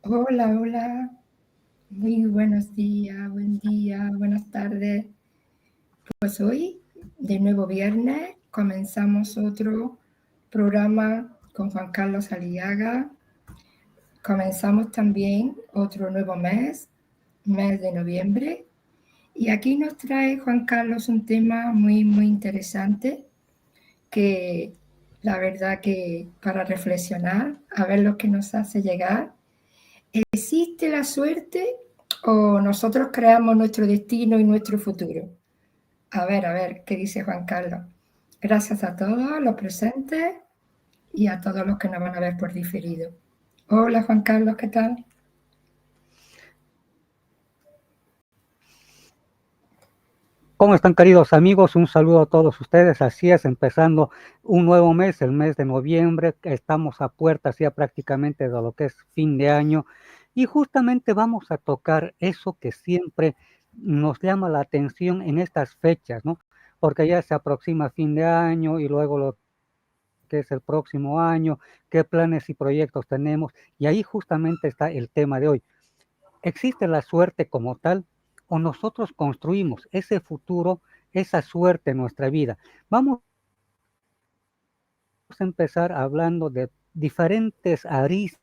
Hola, hola, muy buenos días, buen día, buenas tardes. Pues hoy, de nuevo viernes, comenzamos otro programa con Juan Carlos Aliaga. Comenzamos también otro nuevo mes de noviembre. Y aquí nos trae Juan Carlos un tema muy, muy interesante que la verdad que para reflexionar, a ver lo que nos hace llegar. ¿Existe la suerte o nosotros creamos nuestro destino y nuestro futuro? A ver, ¿qué dice Juan Carlos? Gracias a todos los presentes y a todos los que nos van a ver por diferido. Hola Juan Carlos, ¿qué tal? ¿Cómo están, queridos amigos? Un saludo a todos ustedes. Así es, empezando un nuevo mes, el mes de noviembre. Estamos a puertas ya prácticamente de lo que es fin de año. Y justamente vamos a tocar eso que siempre nos llama la atención en estas fechas, ¿no? Porque ya se aproxima fin de año y luego lo que es el próximo año, qué planes y proyectos tenemos. Y ahí justamente está el tema de hoy. ¿Existe la suerte como tal o nosotros construimos ese futuro, esa suerte en nuestra vida? Vamos a empezar hablando de diferentes aristas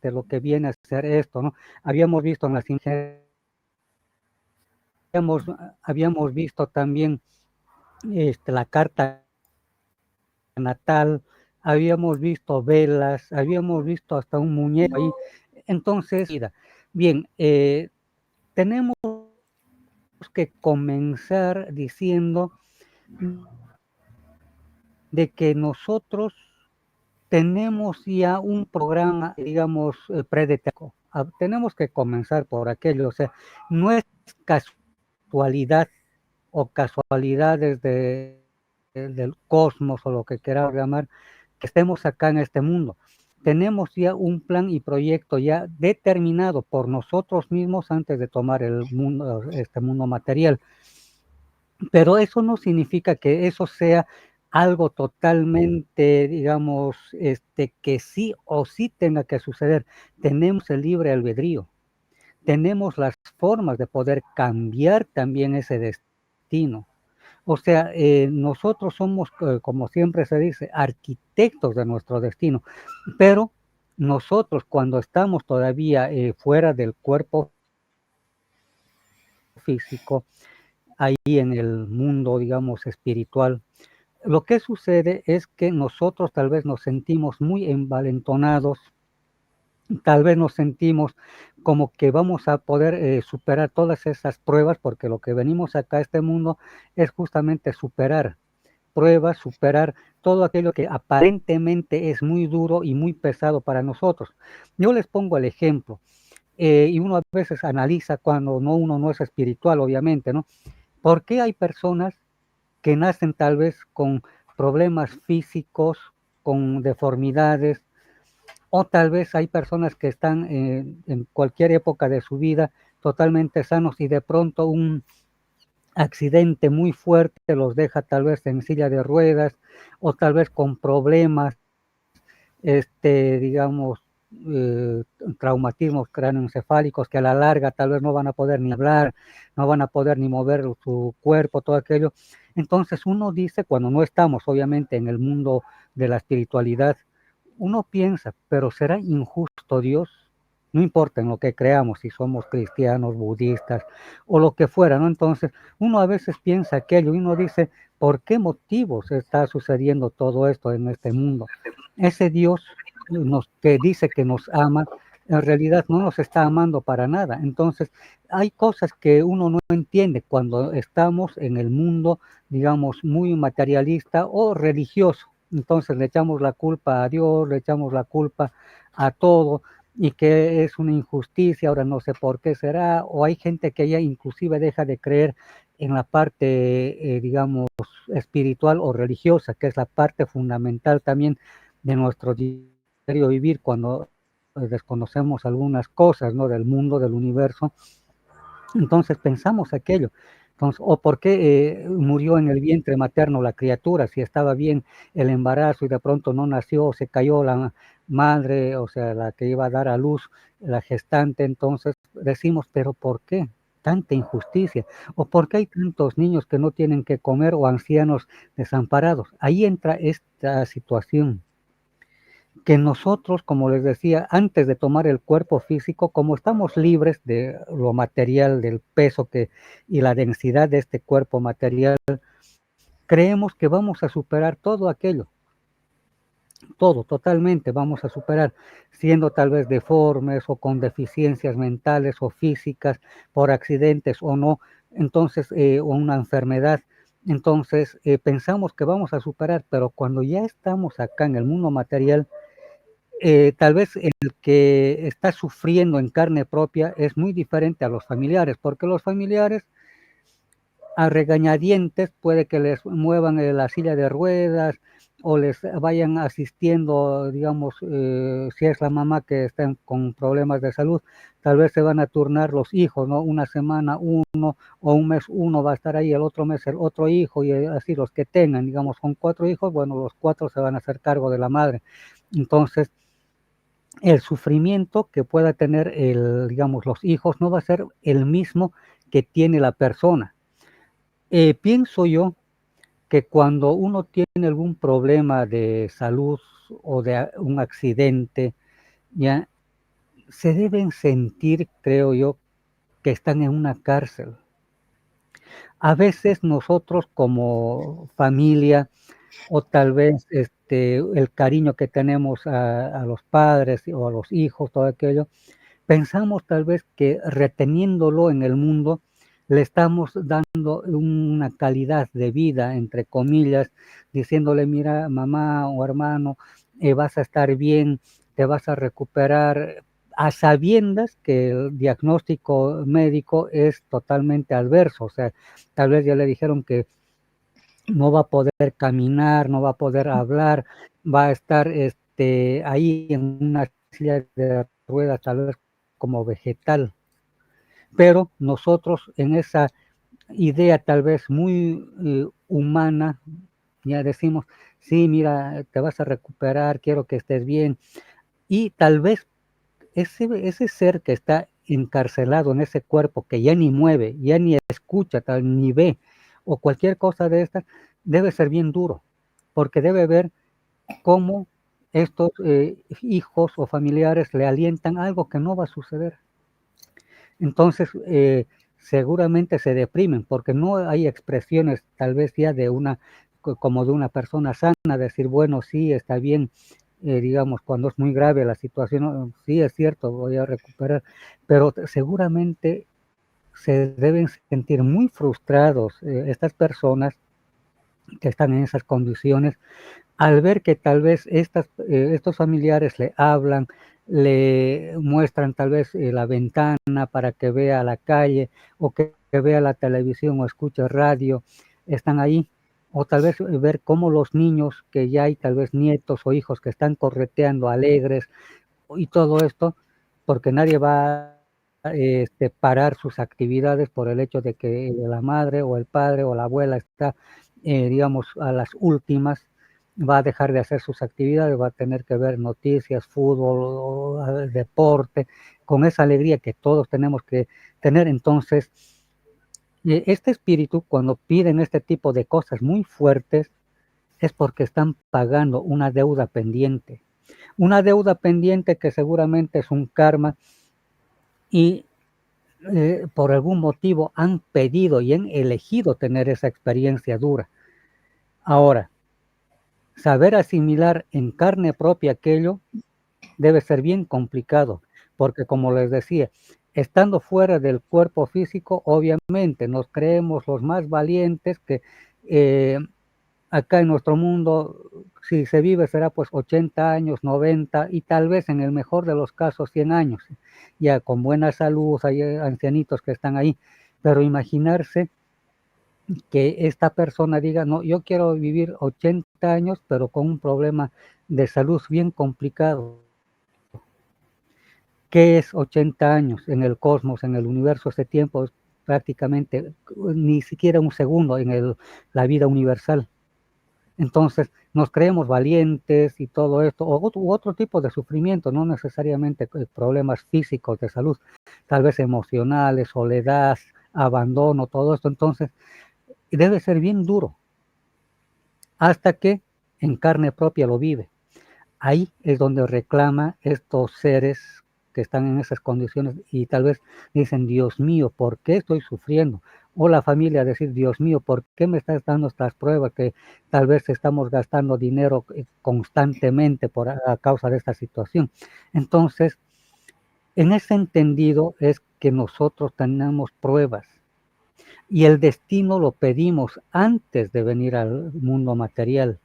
de lo que viene a ser esto, ¿no? Habíamos visto en las habíamos, habíamos visto también la carta natal, habíamos visto velas, habíamos visto hasta un muñeco ahí. Entonces, bien, tenemos que comenzar diciendo de que nosotros tenemos ya un programa, digamos, predeterminado. Tenemos que comenzar por aquello, o sea, no es casualidad o casualidades del cosmos o lo que queramos llamar, que estemos acá en este mundo. Tenemos ya un plan y proyecto ya determinado por nosotros mismos antes de tomar el mundo, este mundo material. Pero eso no significa que eso sea algo totalmente, digamos, que sí o sí tenga que suceder. Tenemos el libre albedrío, tenemos las formas de poder cambiar también ese destino. O sea, nosotros somos, como siempre se dice, arquitectos de nuestro destino, pero nosotros cuando estamos todavía fuera del cuerpo físico, ahí en el mundo, digamos, espiritual, lo que sucede es que nosotros tal vez nos sentimos muy envalentonados, tal vez nos sentimos como que vamos a poder superar todas esas pruebas, porque lo que venimos acá a este mundo es justamente superar pruebas, superar todo aquello que aparentemente es muy duro y muy pesado para nosotros. Yo les pongo el ejemplo, y uno a veces analiza cuando uno no es espiritual, obviamente, ¿no? ¿Por qué hay personas que nacen tal vez con problemas físicos, con deformidades, o tal vez hay personas que están en cualquier época de su vida totalmente sanos y de pronto un accidente muy fuerte los deja tal vez en silla de ruedas o tal vez con problemas, digamos, eh, traumatismos cráneoencefálicos que a la larga tal vez no van a poder ni hablar, no van a poder ni mover su cuerpo, todo aquello. Entonces uno dice, cuando no estamos obviamente en el mundo de la espiritualidad, uno piensa, pero ¿será injusto Dios? No importa en lo que creamos, si somos cristianos, budistas o lo que fuera, ¿no? Entonces uno a veces piensa aquello y uno dice, ¿por qué motivos está sucediendo todo esto en este mundo? Ese Dios que dice que nos ama, en realidad no nos está amando para nada. Entonces, hay cosas que uno no entiende cuando estamos en el mundo, digamos, muy materialista o religioso. Entonces le echamos la culpa a Dios, le echamos la culpa a todo y que es una injusticia, ahora no sé por qué será, o hay gente que ya inclusive deja de creer en la parte, digamos, espiritual o religiosa, que es la parte fundamental también de nuestro diario vivir cuando desconocemos algunas cosas, ¿no? Del mundo, del universo. Entonces pensamos aquello. Entonces, o por qué murió en el vientre materno la criatura, si estaba bien el embarazo y de pronto no nació, se cayó la madre, o sea, la que iba a dar a luz, la gestante. Entonces decimos, pero ¿por qué tanta injusticia? ¿O por qué hay tantos niños que no tienen que comer o ancianos desamparados? Ahí entra esta situación que nosotros, como les decía, antes de tomar el cuerpo físico, como estamos libres de lo material, del peso y la densidad de este cuerpo material, creemos que vamos a superar todo aquello, todo, totalmente vamos a superar, siendo tal vez deformes o con deficiencias mentales o físicas, por accidentes o no, entonces, o una enfermedad. Entonces, pensamos que vamos a superar, pero cuando ya estamos acá en el mundo material, tal vez el que está sufriendo en carne propia es muy diferente a los familiares, porque los familiares a regañadientes puede que les muevan la silla de ruedas o les vayan asistiendo, digamos, si es la mamá que está con problemas de salud, tal vez se van a turnar los hijos, ¿no? Una semana uno o un mes uno va a estar ahí, el otro mes el otro hijo y así los que tengan, digamos, con 4 hijos, bueno, los 4 se van a hacer cargo de la madre. Entonces, el sufrimiento que pueda tener digamos, los hijos no va a ser el mismo que tiene la persona. Pienso yo que cuando uno tiene algún problema de salud o de un accidente, ya se deben sentir, creo yo, que están en una cárcel. A veces nosotros como familia o tal vez el cariño que tenemos a los padres o a los hijos, todo aquello, pensamos tal vez que reteniéndolo en el mundo, le estamos dando una calidad de vida, entre comillas, diciéndole, mira, mamá o hermano, vas a estar bien, te vas a recuperar, a sabiendas que el diagnóstico médico es totalmente adverso. O sea, tal vez ya le dijeron que no va a poder caminar, no va a poder hablar, va a estar ahí en una silla de ruedas, tal vez como vegetal. Pero nosotros en esa idea tal vez muy humana, ya decimos, sí, mira, te vas a recuperar, quiero que estés bien. Y tal vez ese ser que está encarcelado en ese cuerpo, que ya ni mueve, ya ni escucha, ni ve, o cualquier cosa de estas, debe ser bien duro, porque debe ver cómo estos hijos o familiares le alientan algo que no va a suceder. Entonces, seguramente se deprimen, porque no hay expresiones tal vez ya de como de una persona sana, decir, bueno, sí, está bien, digamos, cuando es muy grave la situación, sí es cierto, voy a recuperar, pero seguramente se deben sentir muy frustrados estas personas que están en esas condiciones al ver que tal vez estos familiares le hablan, le muestran tal vez la ventana para que vea la calle o que vea la televisión o escuche radio, están ahí. O tal vez ver cómo los niños, que ya hay tal vez nietos o hijos que están correteando alegres y todo esto, porque nadie va a parar sus actividades por el hecho de que la madre o el padre o la abuela está, digamos, a las últimas, va a dejar de hacer sus actividades, va a tener que ver noticias, fútbol, o deporte, con esa alegría que todos tenemos que tener. Entonces, este espíritu, cuando piden este tipo de cosas muy fuertes, es porque están pagando una deuda pendiente que seguramente es un karma y por algún motivo han pedido y han elegido tener esa experiencia dura. Ahora, saber asimilar en carne propia aquello debe ser bien complicado, porque como les decía, estando fuera del cuerpo físico, obviamente nos creemos los más valientes que eh, acá en nuestro mundo, si se vive será pues 80 años, 90 y tal vez en el mejor de los casos 100 años, ya con buena salud, hay ancianitos que están ahí, pero imaginarse que esta persona diga, no, yo quiero vivir 80 años, pero con un problema de salud bien complicado. ¿Qué es 80 años en el cosmos, en el universo? Ese tiempo prácticamente ni siquiera un segundo en la vida universal. Entonces, nos creemos valientes y todo esto, u otro tipo de sufrimiento, no necesariamente problemas físicos de salud, tal vez emocionales, soledad, abandono, todo esto. Entonces, debe ser bien duro, hasta que en carne propia lo vive. Ahí es donde reclama estos seres que están en esas condiciones y tal vez dicen, Dios mío, ¿por qué estoy sufriendo? O la familia decir, Dios mío, ¿por qué me estás dando estas pruebas que tal vez estamos gastando dinero constantemente a causa de esta situación? Entonces, en ese entendido es que nosotros tenemos pruebas y el destino lo pedimos antes de venir al mundo material.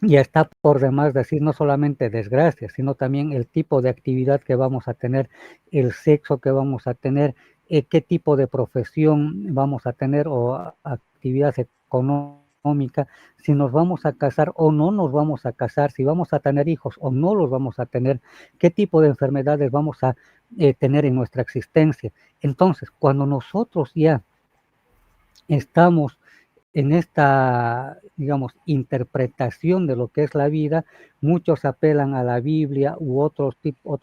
Ya está por demás decir no solamente desgracia, sino también el tipo de actividad que vamos a tener, el sexo que vamos a tener, qué tipo de profesión vamos a tener o actividad económica, si nos vamos a casar o no nos vamos a casar, si vamos a tener hijos o no los vamos a tener, qué tipo de enfermedades vamos a tener en nuestra existencia. Entonces, cuando nosotros ya estamos en esta, digamos, interpretación de lo que es la vida, muchos apelan a la Biblia u otro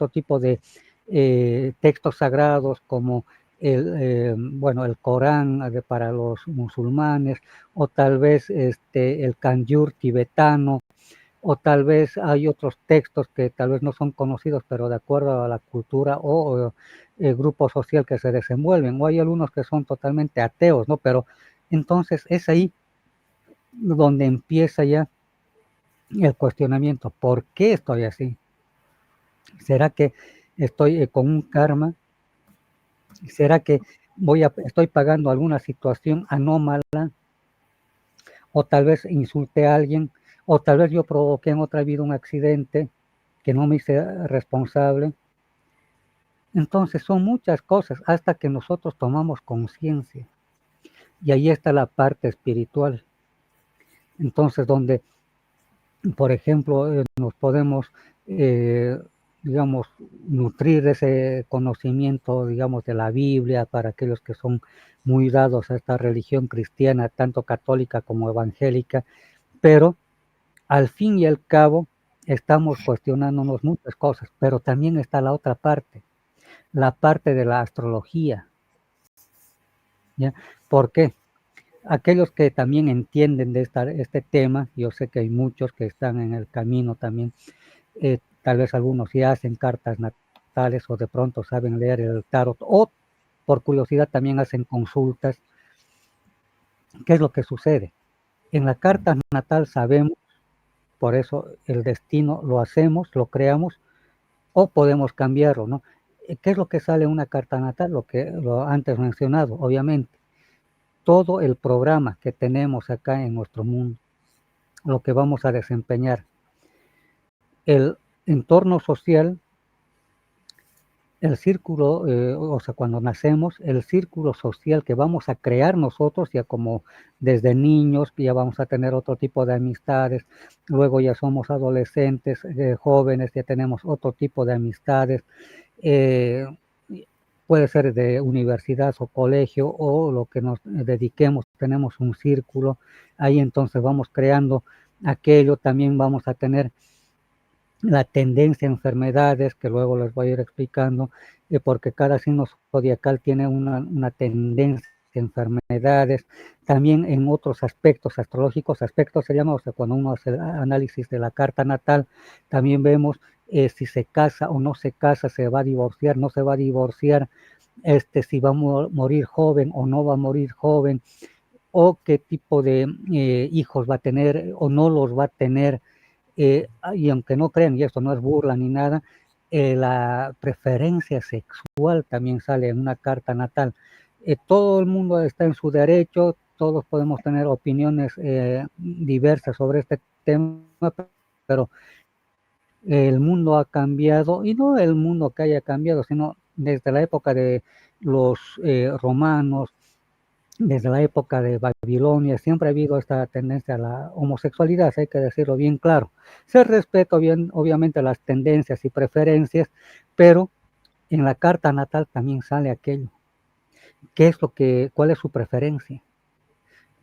tipo de textos sagrados como bueno, el Corán para los musulmanes, o tal vez el Kanjur tibetano, o tal vez hay otros textos que tal vez no son conocidos, pero de acuerdo a la cultura o el grupo social que se desenvuelven, o hay algunos que son totalmente ateos, ¿no? Pero entonces es ahí donde empieza ya el cuestionamiento, ¿por qué estoy así? ¿Será que estoy con un karma? ¿Será que estoy pagando alguna situación anómala? O tal vez insulté a alguien, o tal vez yo provoqué en otra vida un accidente que no me hice responsable. Entonces son muchas cosas hasta que nosotros tomamos conciencia. Y ahí está la parte espiritual. Entonces, donde, por ejemplo, nos podemos, digamos, nutrir de ese conocimiento, digamos, de la Biblia para aquellos que son muy dados a esta religión cristiana, tanto católica como evangélica, pero al fin y al cabo estamos cuestionándonos muchas cosas, pero también está la otra parte, la parte de la astrología, ¿ya? ¿Por qué? Aquellos que también entienden de este tema, yo sé que hay muchos que están en el camino también, tal vez algunos ya hacen cartas natales o de pronto saben leer el tarot o por curiosidad también hacen consultas. ¿Qué es lo que sucede? En la carta natal sabemos, por eso el destino lo hacemos, lo creamos o podemos cambiarlo, ¿no? ¿Qué es lo que sale en una carta natal? Lo antes mencionado, obviamente. Todo el programa que tenemos acá en nuestro mundo, lo que vamos a desempeñar. El entorno social, el círculo, o sea, cuando nacemos, el círculo social que vamos a crear nosotros, ya como desde niños, ya vamos a tener otro tipo de amistades, luego ya somos adolescentes, jóvenes, ya tenemos otro tipo de amistades, eh, puede ser de universidad o colegio o lo que nos dediquemos, tenemos un círculo, ahí entonces vamos creando aquello, también vamos a tener la tendencia a enfermedades, que luego les voy a ir explicando, porque cada signo zodiacal tiene una tendencia a enfermedades, también en otros aspectos astrológicos, aspectos se llama, o sea, cuando uno hace el análisis de la carta natal, también vemos si se casa o no se casa, se va a divorciar, no se va a divorciar, si va a morir joven o no va a morir joven, o qué tipo de hijos va a tener o no los va a tener, y aunque no crean, y esto no es burla ni nada, la preferencia sexual también sale en una carta natal. Todo el mundo está en su derecho, todos podemos tener opiniones diversas sobre este tema, pero el mundo ha cambiado, y no el mundo que haya cambiado, sino desde la época de los romanos, desde la época de Babilonia, siempre ha habido esta tendencia a la homosexualidad, hay que decirlo bien claro. Se respeta bien, obviamente, las tendencias y preferencias, pero en la carta natal también sale aquello. cuál es su preferencia.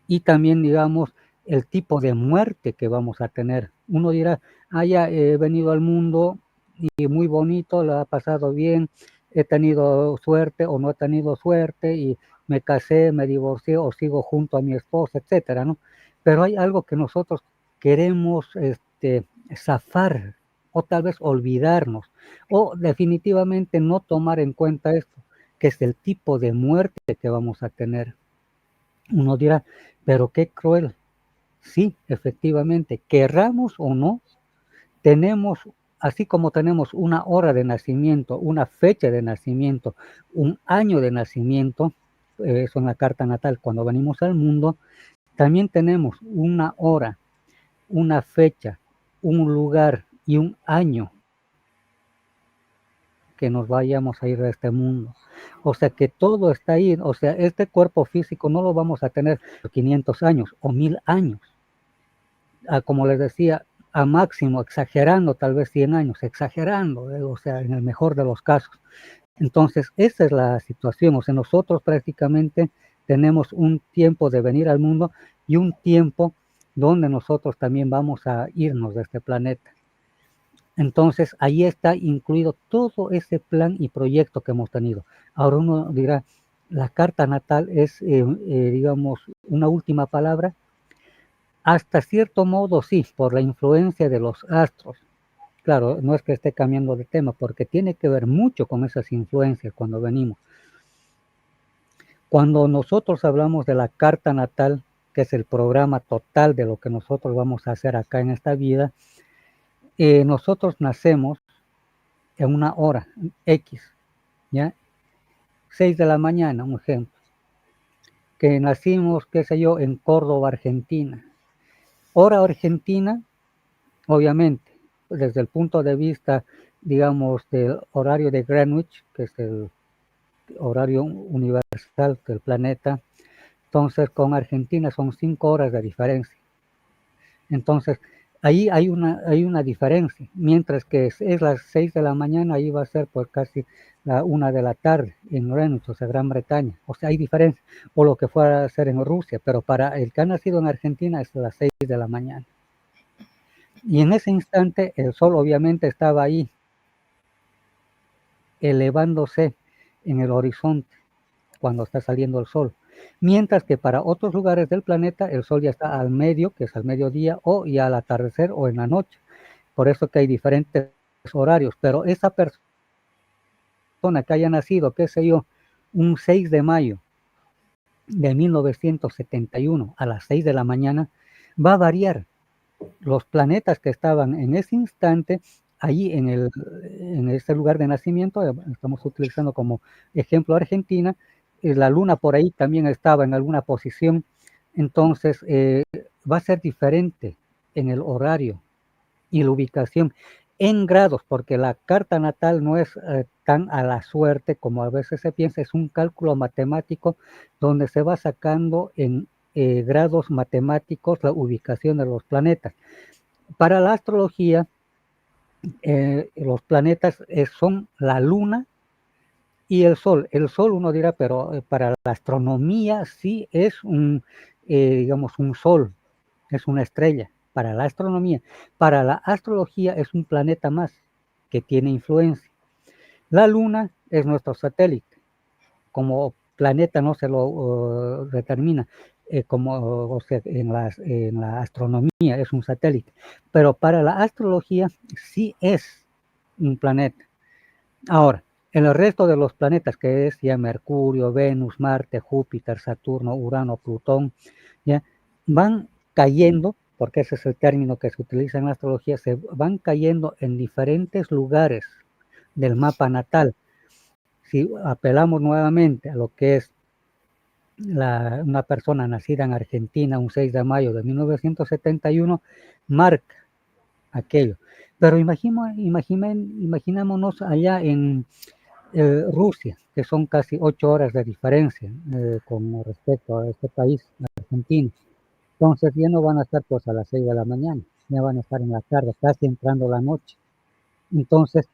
Y también, digamos, el tipo de muerte que vamos a tener. Uno dirá, ya he venido al mundo y muy bonito, lo ha pasado bien, he tenido suerte o no he tenido suerte y me casé, me divorcié o sigo junto a mi esposa, etcétera, ¿no? Pero hay algo que nosotros queremos zafar o tal vez olvidarnos o definitivamente no tomar en cuenta esto, que es el tipo de muerte que vamos a tener. Uno dirá, pero qué cruel. Sí, efectivamente, querramos o no, tenemos, así como tenemos una hora de nacimiento, una fecha de nacimiento, un año de nacimiento, eso en la carta natal cuando venimos al mundo, también tenemos una hora, una fecha, un lugar y un año que nos vayamos a ir de este mundo. O sea que todo está ahí, o sea, este cuerpo físico no lo vamos a tener por 500 años o 1000 años. Como les decía, a máximo, exagerando tal vez 100 años, exagerando, o sea, en el mejor de los casos. Entonces, esa es la situación, o sea, nosotros prácticamente tenemos un tiempo de venir al mundo y un tiempo donde nosotros también vamos a irnos de este planeta. Entonces, ahí está incluido todo ese plan y proyecto que hemos tenido. Ahora uno dirá, la carta natal es, digamos, una última palabra. Hasta cierto modo sí, por la influencia de los astros. Claro, no es que esté cambiando de tema, porque tiene que ver mucho con esas influencias cuando venimos. Cuando nosotros hablamos de la carta natal, que es el programa total de lo que nosotros vamos a hacer acá en esta vida, nosotros nacemos en una hora X, ¿ya? 6 de la mañana, un ejemplo. Que nacimos, qué sé yo, en Córdoba, Argentina. Hora argentina, obviamente, desde el punto de vista, digamos, del horario de Greenwich, que es el horario universal del planeta, entonces con Argentina son 5 horas de diferencia. Entonces, ahí hay una diferencia, mientras que es las 6 de la mañana, ahí va a ser pues casi la 1 de la tarde en Greenwich, o sea, Gran Bretaña. O sea, hay diferencia, o lo que fuera a ser en Rusia, pero para el que ha nacido en Argentina es las 6 de la mañana. Y en ese instante el sol obviamente estaba ahí, elevándose en el horizonte cuando está saliendo el sol. Mientras que para otros lugares del planeta el sol ya está al medio, que es al mediodía, o ya al atardecer o en la noche. Por eso que hay diferentes horarios. Pero esa persona que haya nacido, qué sé yo, un 6 de mayo de 1971 a las 6 de la mañana, va a variar. Los planetas que estaban en ese instante, allí en ese lugar de nacimiento, estamos utilizando como ejemplo Argentina, la luna por ahí también estaba en alguna posición, entonces va a ser diferente en el horario y la ubicación en grados, porque la carta natal no es tan a la suerte como a veces se piensa, es un cálculo matemático donde se va sacando en grados matemáticos la ubicación de los planetas. Para la astrología, los planetas son la luna y el sol. El sol uno dirá, pero para la astronomía sí es digamos, un sol, es una estrella. Para la astronomía, para la astrología es un planeta más que tiene influencia. La luna es nuestro satélite. Como planeta no se lo determina, como o sea, en la astronomía es un satélite, pero para la astrología sí es un planeta. Ahora, en el resto de los planetas, que es ya Mercurio, Venus, Marte, Júpiter, Saturno, Urano, Plutón, ya van cayendo, porque ese es el término que se utiliza en la astrología, se van cayendo en diferentes lugares del mapa natal. Si apelamos nuevamente a lo que es una persona nacida en Argentina un 6 de mayo de 1971, marca aquello. Pero imaginémonos allá en Rusia, que son casi 8 horas de diferencia con respecto a este país, Argentina. Entonces ya no van a estar pues a las 6 de la mañana, ya van a estar en la tarde, casi entrando la noche. Entonces,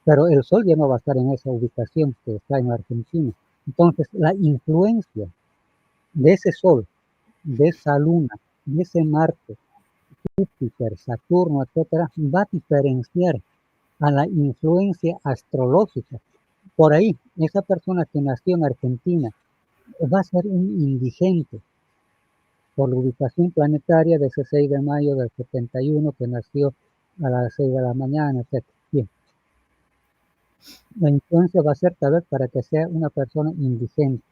pero el sol ya no va a estar en esa ubicación que está en Argentina. Entonces, la influencia de ese Sol, de esa Luna, de ese Marte, Júpiter, Saturno, etcétera, va a diferenciar a la influencia astrológica. Por ahí, esa persona que nació en Argentina va a ser un indigente por la ubicación planetaria de ese 6 de mayo del 71 que nació a las 6 de la mañana, etc. Bien, la influencia va a ser tal vez para que sea una persona indigente.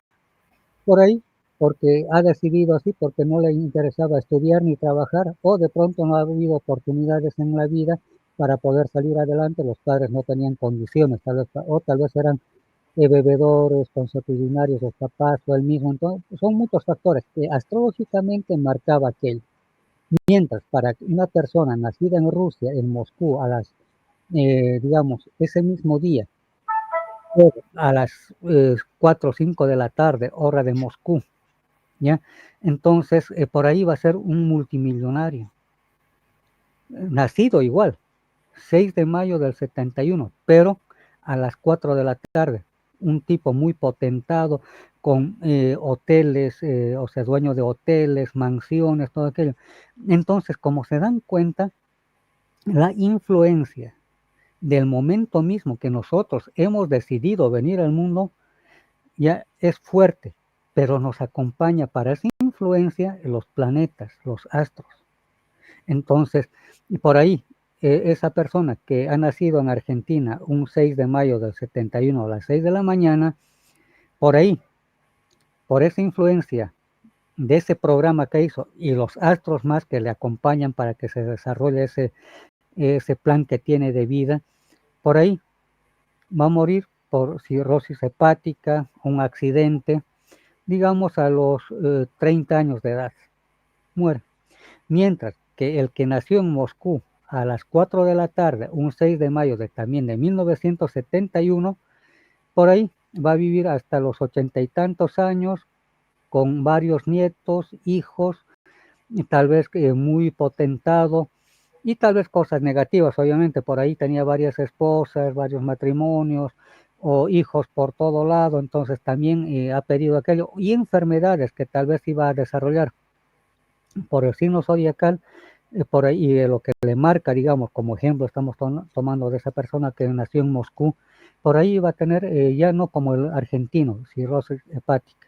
Por ahí, porque ha decidido así, porque no le interesaba estudiar ni trabajar, o de pronto no ha habido oportunidades en la vida para poder salir adelante, los padres no tenían condiciones, tal vez, o tal vez eran bebedores, consuetudinarios, los papás o él mismo. Entonces, son muchos factores que astrológicamente marcaba aquello. Mientras para una persona nacida en Rusia, en Moscú, a las, digamos, ese mismo día, a las 4 o 5 de la tarde, hora de Moscú, ¿ya? Entonces, por ahí va a ser un multimillonario, nacido igual, 6 de mayo del 71, pero a las 4 de la tarde, un tipo muy potentado, con hoteles, o sea, dueño de hoteles, mansiones, todo aquello. Entonces, como se dan cuenta, la influencia del momento mismo que nosotros hemos decidido venir al mundo ya es fuerte, pero nos acompaña para esa influencia los planetas, los astros. Entonces, y por ahí, esa persona que ha nacido en Argentina un 6 de mayo del 71 a las 6 de la mañana, por ahí, por esa influencia de ese programa que hizo y los astros más que le acompañan para que se desarrolle ese plan que tiene de vida, por ahí va a morir por cirrosis hepática, un accidente, digamos a los 30 años de edad, muere. Mientras que el que nació en Moscú a las 4 de la tarde, un 6 de mayo también de 1971, por ahí va a vivir hasta los 80 y tantos años, con varios nietos, hijos, y tal vez muy potentado, y tal vez cosas negativas, obviamente, por ahí tenía varias esposas, varios matrimonios, o hijos por todo lado, entonces también ha pedido aquello, y enfermedades que tal vez iba a desarrollar por el signo zodiacal, por ahí lo que le marca, digamos, como ejemplo, estamos tomando de esa persona que nació en Moscú, por ahí iba a tener, ya no como el argentino, cirrosis hepática,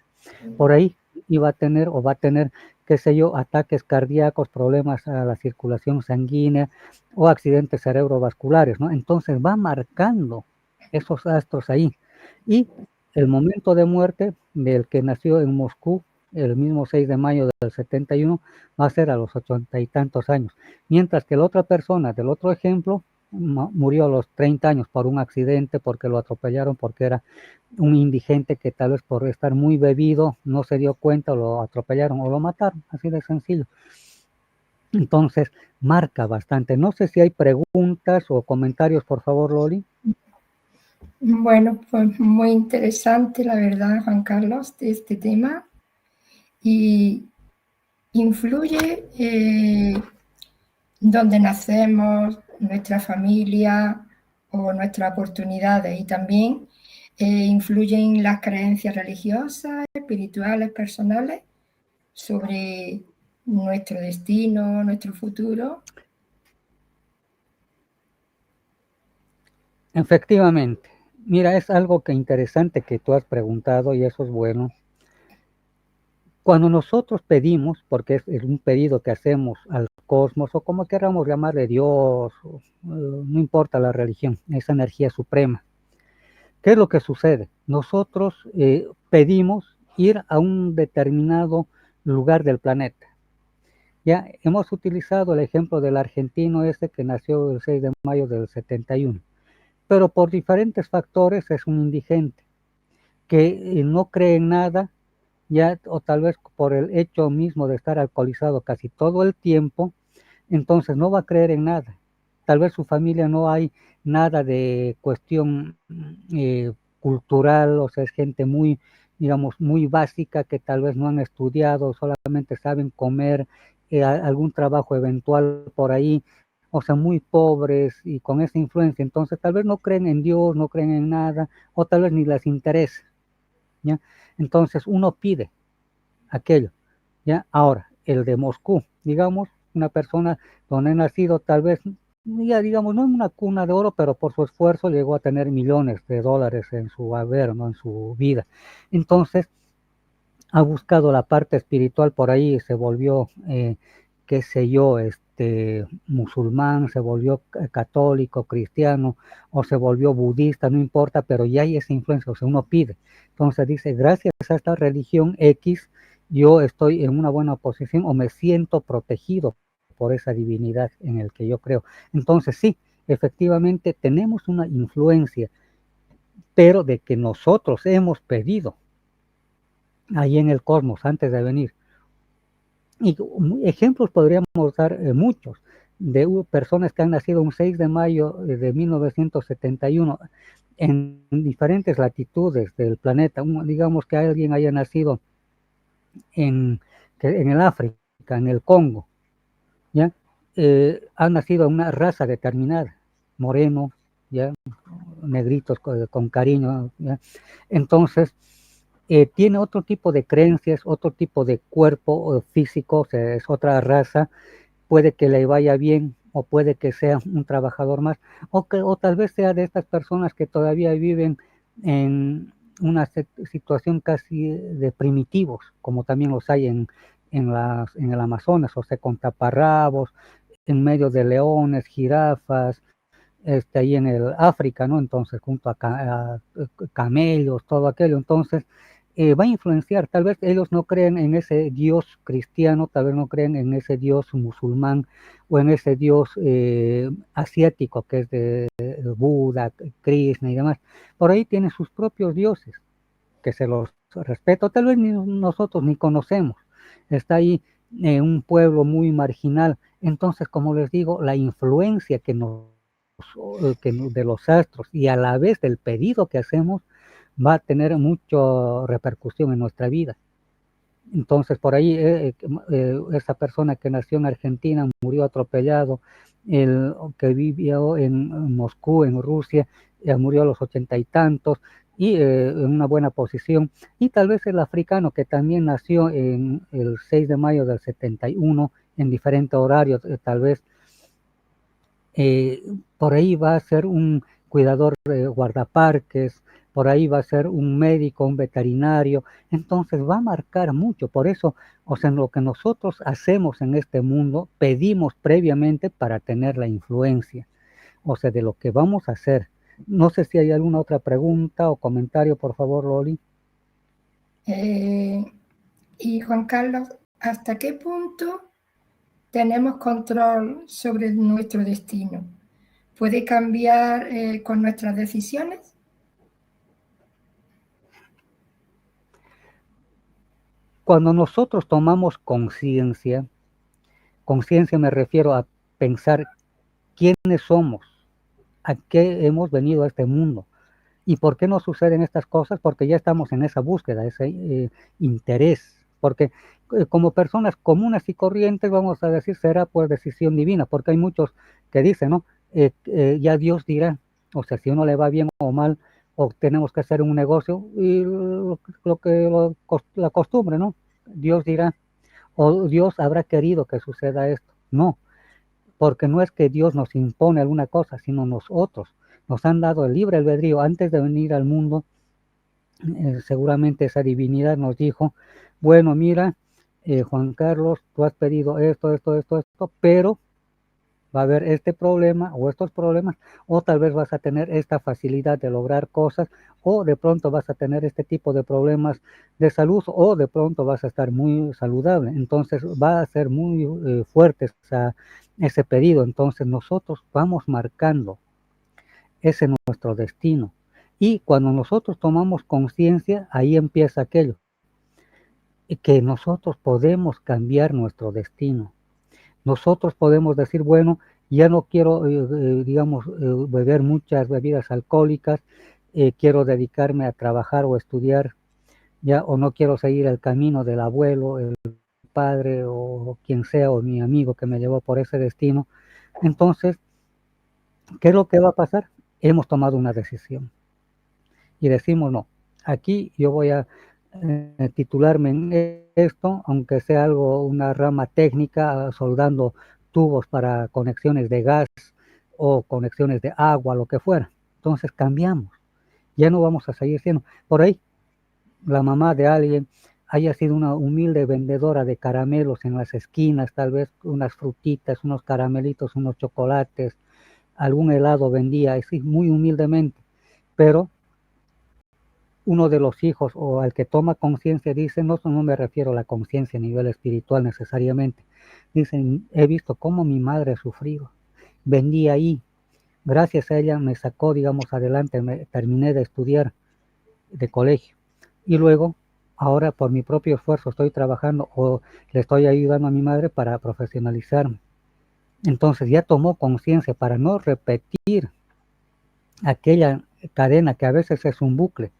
por ahí iba a tener o va a tener, qué sé yo, ataques cardíacos, problemas a la circulación sanguínea o accidentes cerebrovasculares, ¿no? Entonces va marcando esos astros ahí. Y el momento de muerte del que nació en Moscú, el mismo 6 de mayo del 71, va a ser a los 80 y tantos años. Mientras que la otra persona del otro ejemplo murió a los 30 años por un accidente, porque lo atropellaron, porque era un indigente que tal vez por estar muy bebido no se dio cuenta, lo atropellaron o lo mataron, así de sencillo. Entonces, marca bastante. No sé si hay preguntas o comentarios, por favor, Loli. Bueno, pues muy interesante, la verdad, Juan Carlos, de este tema. Y influye donde nacemos, nuestra familia o nuestras oportunidades, y también influyen las creencias religiosas, espirituales, personales sobre nuestro destino, nuestro futuro. Efectivamente. Mira, es algo que interesante que tú has preguntado y eso es bueno. Cuando nosotros pedimos, porque es un pedido que hacemos al cosmos o como queramos llamarle Dios, no importa la religión, esa energía suprema. ¿Qué es lo que sucede? Nosotros pedimos ir a un determinado lugar del planeta. Ya hemos utilizado el ejemplo del argentino ese que nació el 6 de mayo del 71, pero por diferentes factores es un indigente que no cree en nada, ya, o tal vez por el hecho mismo de estar alcoholizado casi todo el tiempo, entonces no va a creer en nada. Tal vez su familia no hay nada de cuestión cultural, o sea, es gente muy, digamos, muy básica que tal vez no han estudiado, solamente saben comer, algún trabajo eventual por ahí, o sea, muy pobres y con esa influencia. Entonces tal vez no creen en Dios, no creen en nada, o tal vez ni les interesa. ¿ya? Entonces uno pide aquello, ¿ya? Ahora, el de Moscú, digamos, una persona donde ha nacido tal vez, ya digamos, no en una cuna de oro, pero por su esfuerzo llegó a tener millones de dólares en su haber, ¿no? En su vida. Entonces, ha buscado la parte espiritual por ahí, se volvió, qué sé yo, musulmán, se volvió católico, cristiano, o se volvió budista, no importa, pero ya hay esa influencia, o sea, uno pide. Entonces dice, gracias a esta religión X, yo estoy en una buena posición o me siento protegido por esa divinidad en el que yo creo. Entonces sí, efectivamente tenemos una influencia, pero de que nosotros hemos pedido ahí en el cosmos antes de venir. Y ejemplos podríamos dar muchos de personas que han nacido un 6 de mayo de 1971 en diferentes latitudes del planeta. Digamos que alguien haya nacido en el África, en el Congo, ¿ya? Ha nacido una raza determinada, moreno, ¿ya? Negritos con cariño, ¿ya? Entonces, tiene otro tipo de creencias, otro tipo de cuerpo físico, o sea, es otra raza, puede que le vaya bien o puede que sea un trabajador más, o tal vez sea de estas personas que todavía viven en una situación casi de primitivos, como también los hay en el Amazonas, o sea, con taparrabos, en medio de leones, jirafas, ahí en el África, ¿no? Entonces, junto a camellos, todo aquello. Entonces, va a influenciar. Tal vez ellos no creen en ese Dios cristiano, tal vez no creen en ese Dios musulmán o en ese Dios asiático que es de Buda, Krishna y demás. Por ahí tienen sus propios dioses, que se los respeto, tal vez ni nosotros ni conocemos. Está ahí un pueblo muy marginal. Entonces, como les digo, la influencia de los astros y a la vez del pedido que hacemos va a tener mucha repercusión en nuestra vida. Entonces, por ahí, esa persona que nació en Argentina murió atropellado, el que vivió en Moscú, en Rusia, murió a los 80 y tantos, y en una buena posición. Y tal vez el africano que también nació en el 6 de mayo del 71, en diferentes horarios, tal vez por ahí va a ser un cuidador de guardaparques, por ahí va a ser un médico, un veterinario, entonces va a marcar mucho. Por eso, o sea, en lo que nosotros hacemos en este mundo, pedimos previamente para tener la influencia, o sea, de lo que vamos a hacer. No sé si hay alguna otra pregunta o comentario, por favor, Loli. Y Juan Carlos, ¿hasta qué punto tenemos control sobre nuestro destino? ¿Puede cambiar con nuestras decisiones? Cuando nosotros tomamos conciencia me refiero a pensar quiénes somos, a qué hemos venido a este mundo. ¿Y por qué no suceden estas cosas? Porque ya estamos en esa búsqueda, ese interés. Porque como personas comunes y corrientes, vamos a decir, será por decisión divina, porque hay muchos que dicen, ¿no? Ya Dios dirá, o sea, si uno le va bien o mal, o tenemos que hacer un negocio, y la costumbre, ¿no? Dios dirá, o Dios habrá querido que suceda esto. No, porque no es que Dios nos impone alguna cosa, sino nosotros nos han dado el libre albedrío antes de venir al mundo. Seguramente esa divinidad nos dijo, bueno, mira, Juan Carlos, tú has pedido esto, pero va a haber este problema o estos problemas, o tal vez vas a tener esta facilidad de lograr cosas, o de pronto vas a tener este tipo de problemas de salud, o de pronto vas a estar muy saludable. Entonces va a ser muy fuerte ese pedido. Entonces nosotros vamos marcando ese nuestro destino. Y cuando nosotros tomamos conciencia, ahí empieza aquello, que nosotros podemos cambiar nuestro destino. Nosotros podemos decir, bueno, ya no quiero, digamos, beber muchas bebidas alcohólicas, quiero dedicarme a trabajar o estudiar, ya, o no quiero seguir el camino del abuelo, el padre o quien sea, o mi amigo que me llevó por ese destino. Entonces, ¿qué es lo que va a pasar? Hemos tomado una decisión y decimos no. aquí yo voy a titularme en esto, aunque sea algo, una rama técnica, soldando tubos para conexiones de gas o conexiones de agua, lo que fuera. Entonces cambiamos, ya no vamos a seguir siendo. Por ahí, la mamá de alguien haya sido una humilde vendedora de caramelos en las esquinas, tal vez unas frutitas, unos caramelitos, unos chocolates, algún helado vendía, así muy humildemente, pero uno de los hijos o al que toma conciencia dice, no me refiero a la conciencia a nivel espiritual necesariamente, dicen, he visto cómo mi madre ha sufrido, vendí ahí, gracias a ella me sacó, digamos, adelante, terminé de estudiar de colegio y luego, ahora por mi propio esfuerzo estoy trabajando o le estoy ayudando a mi madre para profesionalizarme. Entonces ya tomó conciencia para no repetir aquella cadena que a veces es un bucle.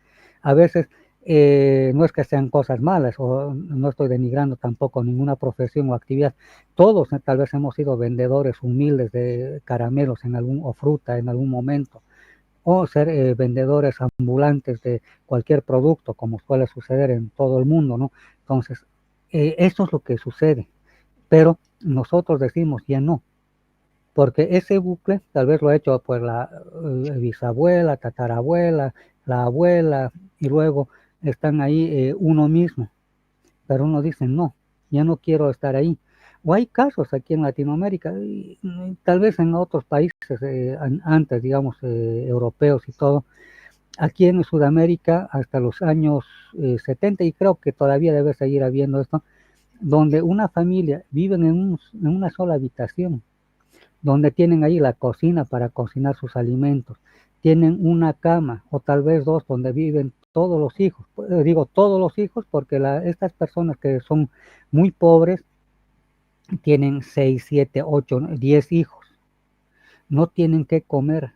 A veces no es que sean cosas malas o no estoy denigrando tampoco ninguna profesión o actividad. Todos tal vez hemos sido vendedores humildes de caramelos en algún, o fruta en algún momento, o ser vendedores ambulantes de cualquier producto, como suele suceder en todo el mundo, ¿no? Entonces, eso es lo que sucede. Pero nosotros decimos ya no, porque ese bucle tal vez lo ha hecho pues la bisabuela, tatarabuela, la abuela, y luego están ahí uno mismo, pero uno dice no, ya no quiero estar ahí. O hay casos aquí en Latinoamérica, y tal vez en otros países antes, digamos, europeos y todo, aquí en Sudamérica hasta los años 70, y creo que todavía debe seguir habiendo esto, donde una familia vive en una sola habitación, donde tienen ahí la cocina para cocinar sus alimentos, tienen una cama o tal vez dos donde viven todos los hijos. Digo todos los hijos porque estas personas que son muy pobres tienen 6, 7, 8, 10 hijos, no tienen que comer.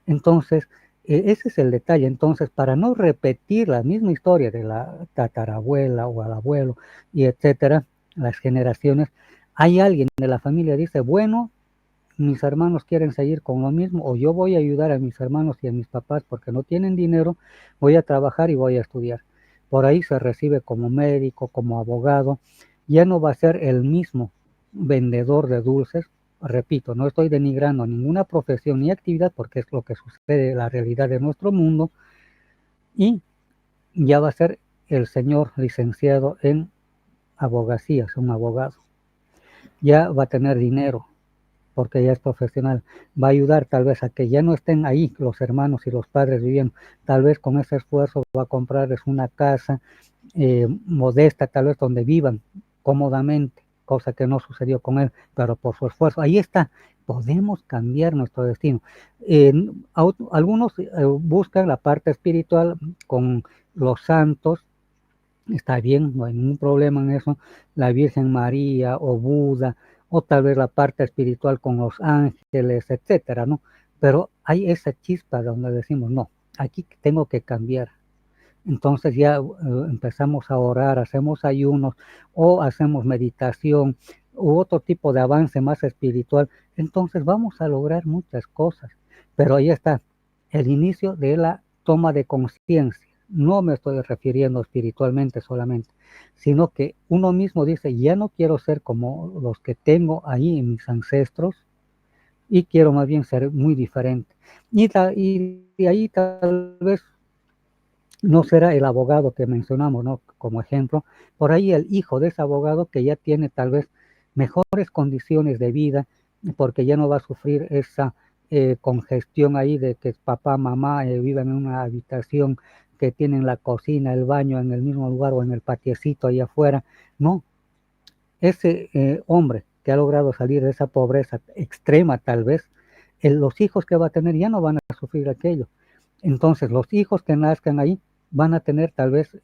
Entonces, ese es el detalle. Entonces, para no repetir la misma historia de la tatarabuela o al abuelo y etcétera, las generaciones, hay alguien de la familia dice, bueno, mis hermanos quieren seguir con lo mismo, o yo voy a ayudar a mis hermanos y a mis papás porque no tienen dinero, voy a trabajar y voy a estudiar. Por ahí se recibe como médico, como abogado, ya no va a ser el mismo vendedor de dulces. Repito, no estoy denigrando ninguna profesión ni actividad porque es lo que sucede en la realidad de nuestro mundo, y ya va a ser el señor licenciado en abogacía, es un abogado, ya va a tener dinero, porque ya es profesional, va a ayudar tal vez a que ya no estén ahí los hermanos y los padres viviendo, tal vez con ese esfuerzo va a comprarles una casa modesta, tal vez donde vivan cómodamente, cosa que no sucedió con él, pero por su esfuerzo, ahí está, podemos cambiar nuestro destino. Algunos buscan la parte espiritual con los santos, está bien, no hay ningún problema en eso, la Virgen María o Buda, o tal vez la parte espiritual con los ángeles, etcétera, ¿no? Pero hay esa chispa donde decimos, no, aquí tengo que cambiar. Entonces ya empezamos a orar, hacemos ayunos o hacemos meditación u otro tipo de avance más espiritual. Entonces vamos a lograr muchas cosas. Pero ahí está el inicio de la toma de conciencia. No me estoy refiriendo espiritualmente solamente, sino que uno mismo dice, ya no quiero ser como los que tengo ahí en mis ancestros y quiero más bien ser muy diferente. Y de ahí tal vez no será el abogado que mencionamos, ¿no? Como ejemplo, por ahí el hijo de ese abogado que ya tiene tal vez mejores condiciones de vida, porque ya no va a sufrir esa congestión ahí de que papá, mamá vivan en una habitación, que tienen la cocina, el baño en el mismo lugar o en el patiecito ahí afuera. No, ese hombre que ha logrado salir de esa pobreza extrema tal vez, los hijos que va a tener ya no van a sufrir aquello. Entonces, los hijos que nazcan ahí van a tener tal vez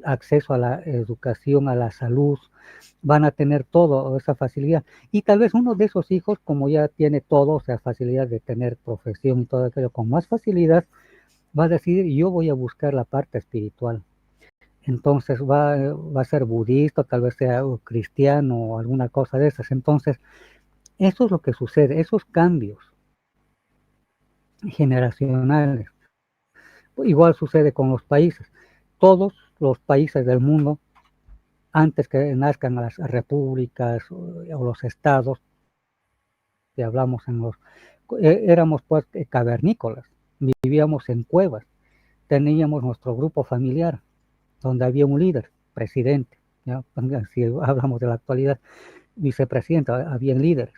acceso a la educación, a la salud, van a tener toda esa facilidad. Y tal vez uno de esos hijos, como ya tiene todo, o sea, facilidad de tener profesión y todo aquello, con más facilidad, va a decidir, yo voy a buscar la parte espiritual. Entonces va a ser budista, tal vez sea cristiano o alguna cosa de esas. Entonces, eso es lo que sucede, esos cambios generacionales igual sucede con los países. Todos los países del mundo, antes que nazcan las repúblicas o los estados, que hablamos éramos pues cavernícolas, vivíamos en cuevas, teníamos nuestro grupo familiar, donde había un líder, presidente, ¿ya? Si hablamos de la actualidad, vicepresidente, había líderes.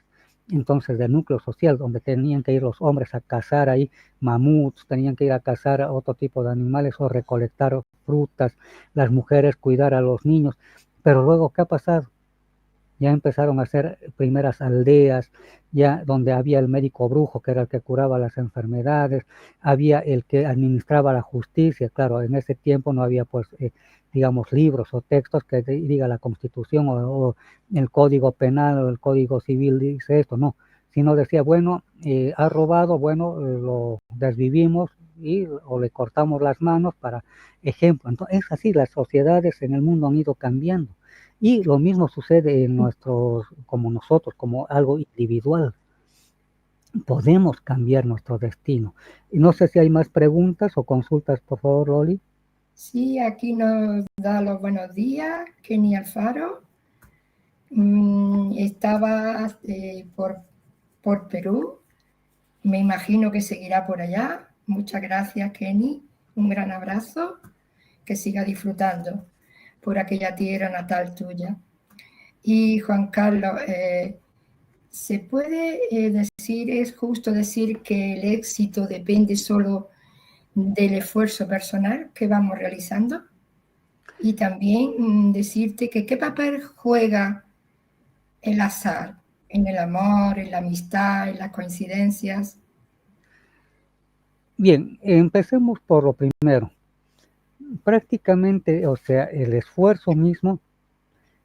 Entonces, de núcleo social, donde tenían que ir los hombres a cazar ahí mamuts, tenían que ir a cazar otro tipo de animales o recolectar frutas, las mujeres cuidar a los niños. Pero luego, ¿qué ha pasado? Ya empezaron a hacer primeras aldeas, ya donde había el médico brujo, que era el que curaba las enfermedades, había el que administraba la justicia. Claro, en ese tiempo no había, pues, digamos, libros o textos que diga la Constitución o el Código Penal o el Código Civil dice esto, no, sino decía, bueno, ha robado, bueno, lo desvivimos o le cortamos las manos para ejemplo. Entonces, es así, las sociedades en el mundo han ido cambiando. Y lo mismo sucede en como nosotros, como algo individual. Podemos cambiar nuestro destino. Y no sé si hay más preguntas o consultas, por favor, Loli. Sí, aquí nos da los buenos días, Kenny Alfaro. Estaba por Perú. Me imagino que seguirá por allá. Muchas gracias, Kenny. Un gran abrazo. Que siga disfrutando por aquella tierra natal tuya. Y Juan Carlos, ¿se puede decir, es justo decir que el éxito depende solo del esfuerzo personal que vamos realizando? Y también decirte que qué papel juega el azar en el amor, en la amistad, en las coincidencias. Bien, empecemos por lo primero. Prácticamente, o sea, el esfuerzo mismo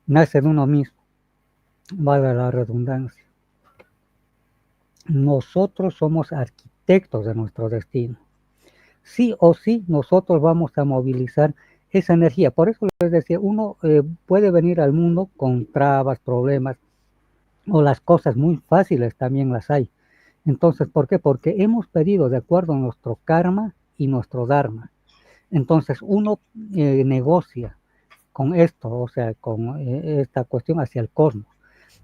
nace de uno mismo, vale la redundancia. Nosotros somos arquitectos de nuestro destino. Sí o sí, nosotros vamos a movilizar esa energía. Por eso les decía, uno puede venir al mundo con trabas, problemas, o las cosas muy fáciles también las hay. Entonces, ¿por qué? Porque hemos pedido de acuerdo a nuestro karma y nuestro dharma. Entonces, uno negocia con esto, o sea, con esta cuestión hacia el cosmos.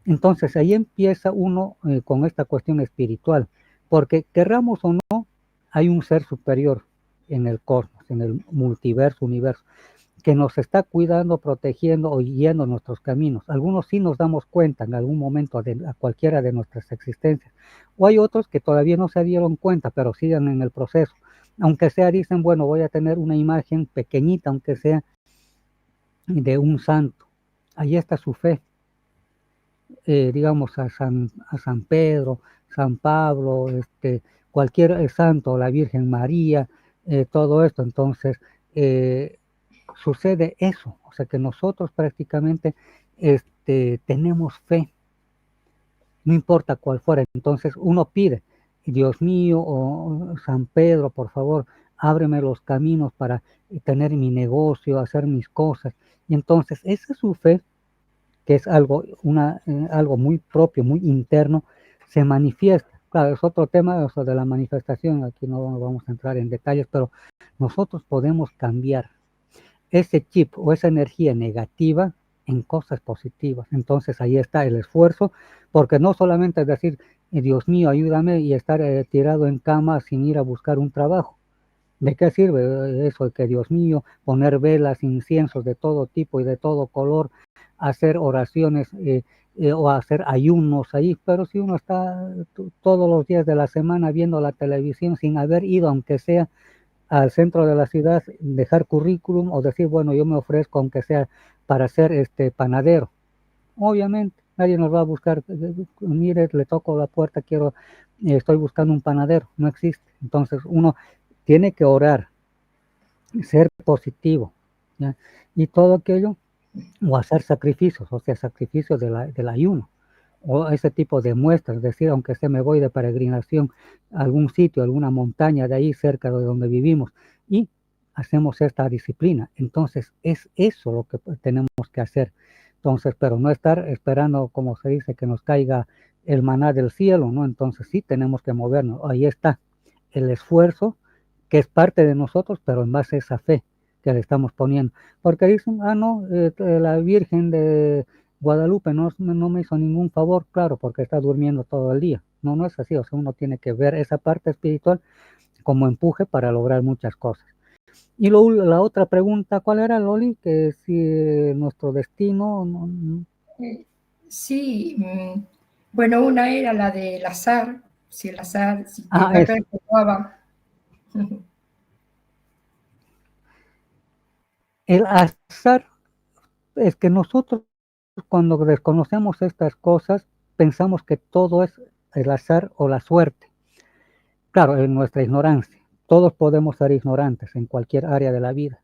Entonces, ahí empieza uno con esta cuestión espiritual, porque querramos o no, hay un ser superior en el cosmos, en el multiverso, universo, que nos está cuidando, protegiendo o guiando nuestros caminos. Algunos sí nos damos cuenta en algún momento a cualquiera de nuestras existencias, o hay otros que todavía no se dieron cuenta, pero siguen en el proceso. Aunque sea, dicen, bueno, voy a tener una imagen pequeñita, aunque sea de un santo. Ahí está su fe. Digamos, a San Pedro, San Pablo, cualquier santo, la Virgen María, todo esto. Entonces, sucede eso, o sea que nosotros prácticamente tenemos fe, no importa cuál fuera. Entonces uno pide, Dios mío, o San Pedro, por favor, ábreme los caminos para tener mi negocio, hacer mis cosas. Y entonces esa es su fe, que es algo muy propio, muy interno, se manifiesta. Claro, es otro tema eso de la manifestación, aquí no vamos a entrar en detalles, pero nosotros podemos cambiar ese chip o esa energía negativa en cosas positivas. Entonces ahí está el esfuerzo, porque no solamente es decir, Dios mío, ayúdame y estar tirado en cama sin ir a buscar un trabajo. ¿De qué sirve eso? Que Dios mío, poner velas, inciensos de todo tipo y de todo color, hacer oraciones o hacer ayunos ahí, pero si uno está todos los días de la semana viendo la televisión sin haber ido, aunque sea al centro de la ciudad, dejar currículum o decir, bueno, yo me ofrezco aunque sea para ser panadero. Obviamente, nadie nos va a buscar, mire, le toco la puerta, estoy buscando un panadero, no existe. Entonces uno tiene que orar, ser positivo, ¿ya? Y todo aquello, o hacer sacrificios, o sea, sacrificios del ayuno, o ese tipo de muestras, es decir, aunque se me voy de peregrinación a algún sitio, alguna montaña de ahí cerca de donde vivimos, y hacemos esta disciplina. Entonces, es eso lo que tenemos que hacer. Entonces, pero no estar esperando, como se dice, que nos caiga el maná del cielo, ¿no? Entonces sí tenemos que movernos. Ahí está el esfuerzo que es parte de nosotros, pero en base a esa fe que le estamos poniendo. Porque dicen, no, la Virgen de Guadalupe no me hizo ningún favor, claro, porque está durmiendo todo el día. No, no es así, o sea, uno tiene que ver esa parte espiritual como empuje para lograr muchas cosas. Y la otra pregunta, ¿cuál era, Loli? Que si nuestro destino... Sí, bueno, una era la del azar, si el azar, si te es, perpetuaba. el azar es que nosotros cuando desconocemos estas cosas pensamos que todo es el azar o la suerte. Claro, en nuestra ignorancia. Todos podemos ser ignorantes en cualquier área de la vida.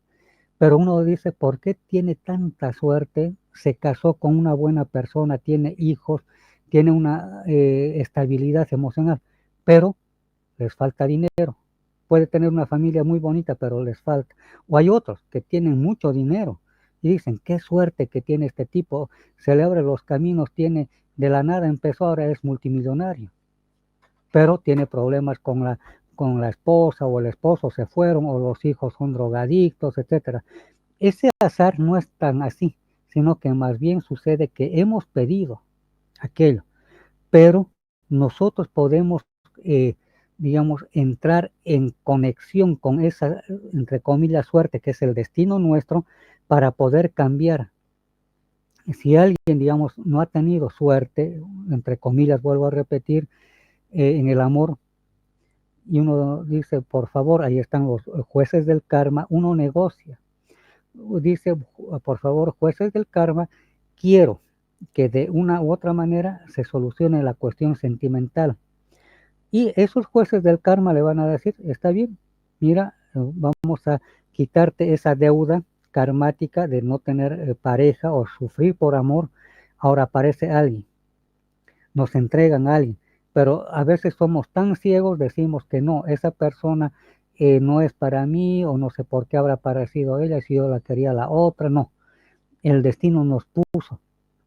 Pero uno dice, ¿por qué tiene tanta suerte? Se casó con una buena persona, tiene hijos, tiene una estabilidad emocional, pero les falta dinero. Puede tener una familia muy bonita, pero les falta. O hay otros que tienen mucho dinero y dicen, qué suerte que tiene este tipo, se le abren los caminos, tiene, de la nada empezó, ahora es multimillonario, pero tiene problemas con la esposa o el esposo se fueron o los hijos son drogadictos, etcétera. Ese azar no es tan así, sino que más bien sucede que hemos pedido aquello, pero nosotros podemos, digamos, entrar en conexión con esa, entre comillas, suerte, que es el destino nuestro, para poder cambiar. Si alguien, digamos, no ha tenido suerte, entre comillas, vuelvo a repetir, en el amor, y uno dice, por favor, ahí están los jueces del karma, uno negocia. Dice, por favor, jueces del karma, quiero que de una u otra manera se solucione la cuestión sentimental. Y esos jueces del karma le van a decir, está bien, mira, vamos a quitarte esa deuda karmática de no tener pareja o sufrir por amor. Ahora aparece alguien, nos entregan a alguien, pero a veces somos tan ciegos, decimos que no, esa persona no es para mí o no sé por qué habrá parecido ella, si yo la quería la otra, no. El destino nos puso,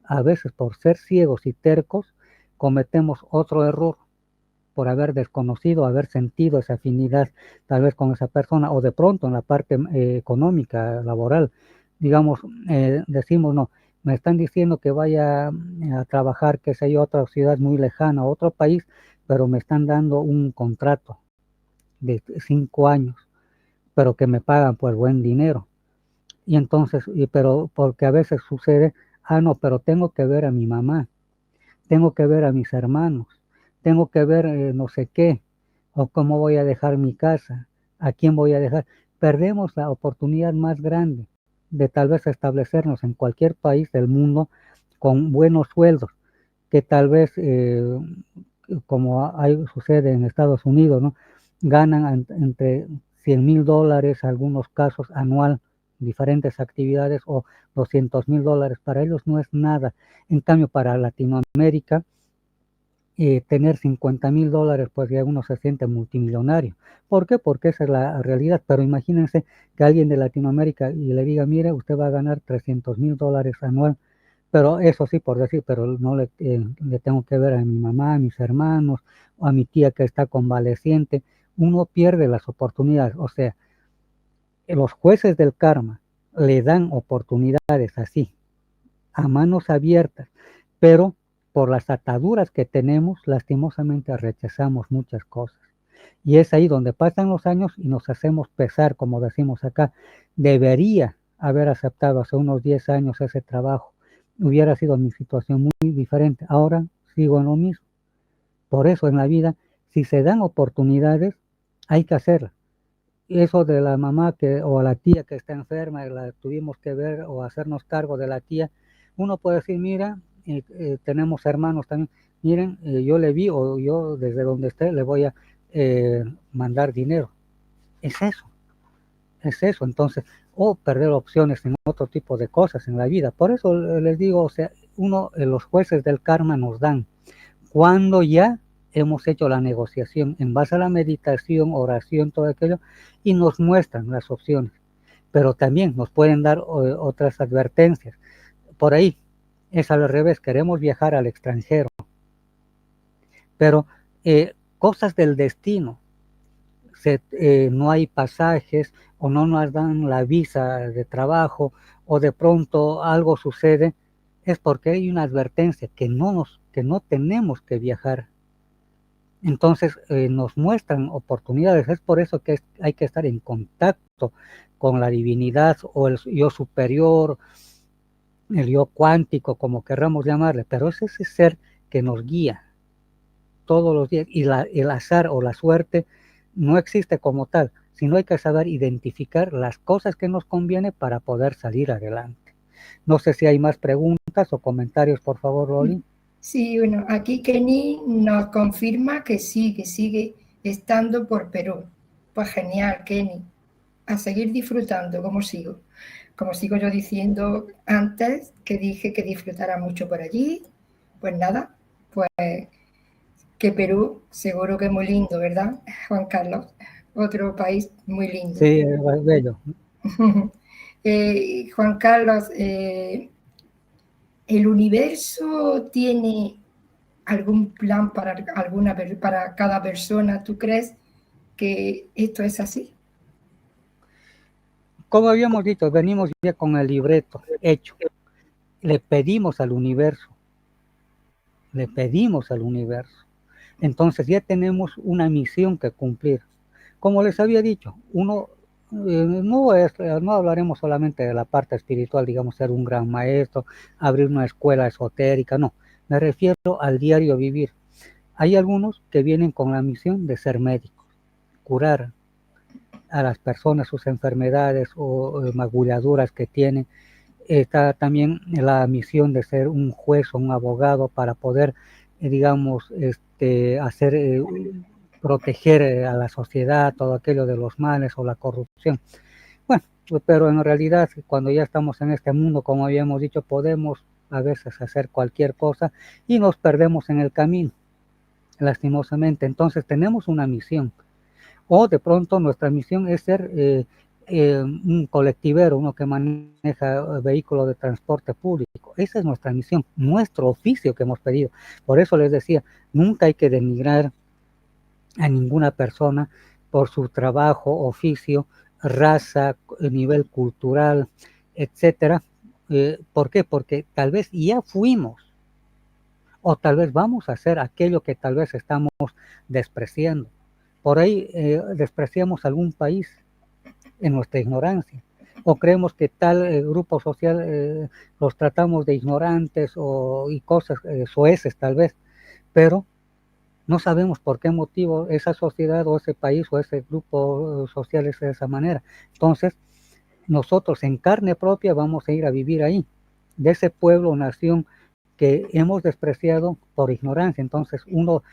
a veces por ser ciegos y tercos, cometemos otro error por haber desconocido, haber sentido esa afinidad tal vez con esa persona o de pronto en la parte económica, laboral, digamos, decimos no, me están diciendo que vaya a trabajar, qué sé yo, a otra ciudad muy lejana, a otro país, pero me están dando un contrato de 5 años, pero que me pagan pues buen dinero. Y entonces, pero porque a veces sucede, no, pero tengo que ver a mi mamá, tengo que ver a mis hermanos, tengo que ver no sé qué, o cómo voy a dejar mi casa, a quién voy a dejar. Perdemos la oportunidad más grande de tal vez establecernos en cualquier país del mundo con buenos sueldos, que tal vez, como sucede en Estados Unidos, ¿no? Ganan entre $100,000, algunos casos anual, diferentes actividades, o $200,000, para ellos no es nada. En cambio, para Latinoamérica, tener $50,000, pues ya uno se siente multimillonario. ¿Por qué? Porque esa es la realidad. Pero imagínense que alguien de Latinoamérica y le diga, mire, usted va a ganar $300,000 anual, pero eso sí, por decir, pero no le tengo que ver a mi mamá, a mis hermanos, o a mi tía que está convaleciente. Uno pierde las oportunidades. O sea, los jueces del karma le dan oportunidades así, a manos abiertas, pero por las ataduras que tenemos, lastimosamente rechazamos muchas cosas. Y es ahí donde pasan los años y nos hacemos pesar, como decimos acá, debería haber aceptado hace unos 10 años ese trabajo, hubiera sido mi situación muy diferente, ahora sigo en lo mismo. Por eso en la vida, si se dan oportunidades, hay que hacerlas. Eso de la mamá o la tía que está enferma, la tuvimos que ver o hacernos cargo de la tía, uno puede decir, mira, tenemos hermanos también, miren, yo le vi o yo desde donde esté le voy a mandar dinero. Es eso, entonces, o perder opciones en otro tipo de cosas en la vida. Por eso les digo, o sea, los jueces del karma nos dan, cuando ya hemos hecho la negociación en base a la meditación, oración, todo aquello, y nos muestran las opciones. Pero también nos pueden dar otras advertencias. Por ahí es al revés, queremos viajar al extranjero, pero cosas del destino no hay pasajes o no nos dan la visa de trabajo o de pronto algo sucede, es porque hay una advertencia que no tenemos que viajar. Entonces nos muestran oportunidades. Es por eso que hay que estar en contacto con la divinidad o el yo superior, el yo cuántico, como querramos llamarle, pero es ese ser que nos guía todos los días, y el azar o la suerte no existe como tal, sino hay que saber identificar las cosas que nos conviene para poder salir adelante. No sé si hay más preguntas o comentarios, por favor, Rolly. Sí, bueno, aquí Kenny nos confirma que sigue estando por Perú. Pues genial, Kenny. A seguir disfrutando, como sigo. Como sigo yo diciendo antes, que dije que disfrutara mucho por allí. Pues nada, pues que Perú seguro que es muy lindo, ¿verdad, Juan Carlos? Otro país muy lindo. Sí, es bello. Juan Carlos, ¿el universo tiene algún plan para cada persona? ¿Tú crees que esto es así? Como habíamos dicho, venimos ya con el libreto hecho. Le pedimos al universo. Entonces ya tenemos una misión que cumplir. Como les había dicho, no hablaremos solamente de la parte espiritual, digamos, ser un gran maestro, abrir una escuela esotérica, no. Me refiero al diario vivir. Hay algunos que vienen con la misión de ser médicos, curar a las personas sus enfermedades o magulladuras que tienen. Está también la misión de ser un juez o un abogado para poder, digamos, proteger a la sociedad, todo aquello de los males o la corrupción. Bueno, pero en realidad cuando ya estamos en este mundo, como habíamos dicho, podemos a veces hacer cualquier cosa y nos perdemos en el camino, lastimosamente. Entonces tenemos una misión, o de pronto nuestra misión es ser un colectivero, uno que maneja vehículos de transporte público. Esa es nuestra misión, nuestro oficio que hemos pedido. Por eso les decía, nunca hay que denigrar a ninguna persona por su trabajo, oficio, raza, nivel cultural, etcétera. ¿Por qué? Porque tal vez ya fuimos, o tal vez vamos a hacer aquello que tal vez estamos despreciando. Por ahí despreciamos algún país en nuestra ignorancia, o creemos que tal grupo social los tratamos de ignorantes y cosas soeces tal vez, pero no sabemos por qué motivo esa sociedad o ese país o ese grupo social es de esa manera. Entonces, nosotros en carne propia vamos a ir a vivir ahí, de ese pueblo o nación que hemos despreciado por ignorancia. Entonces, uno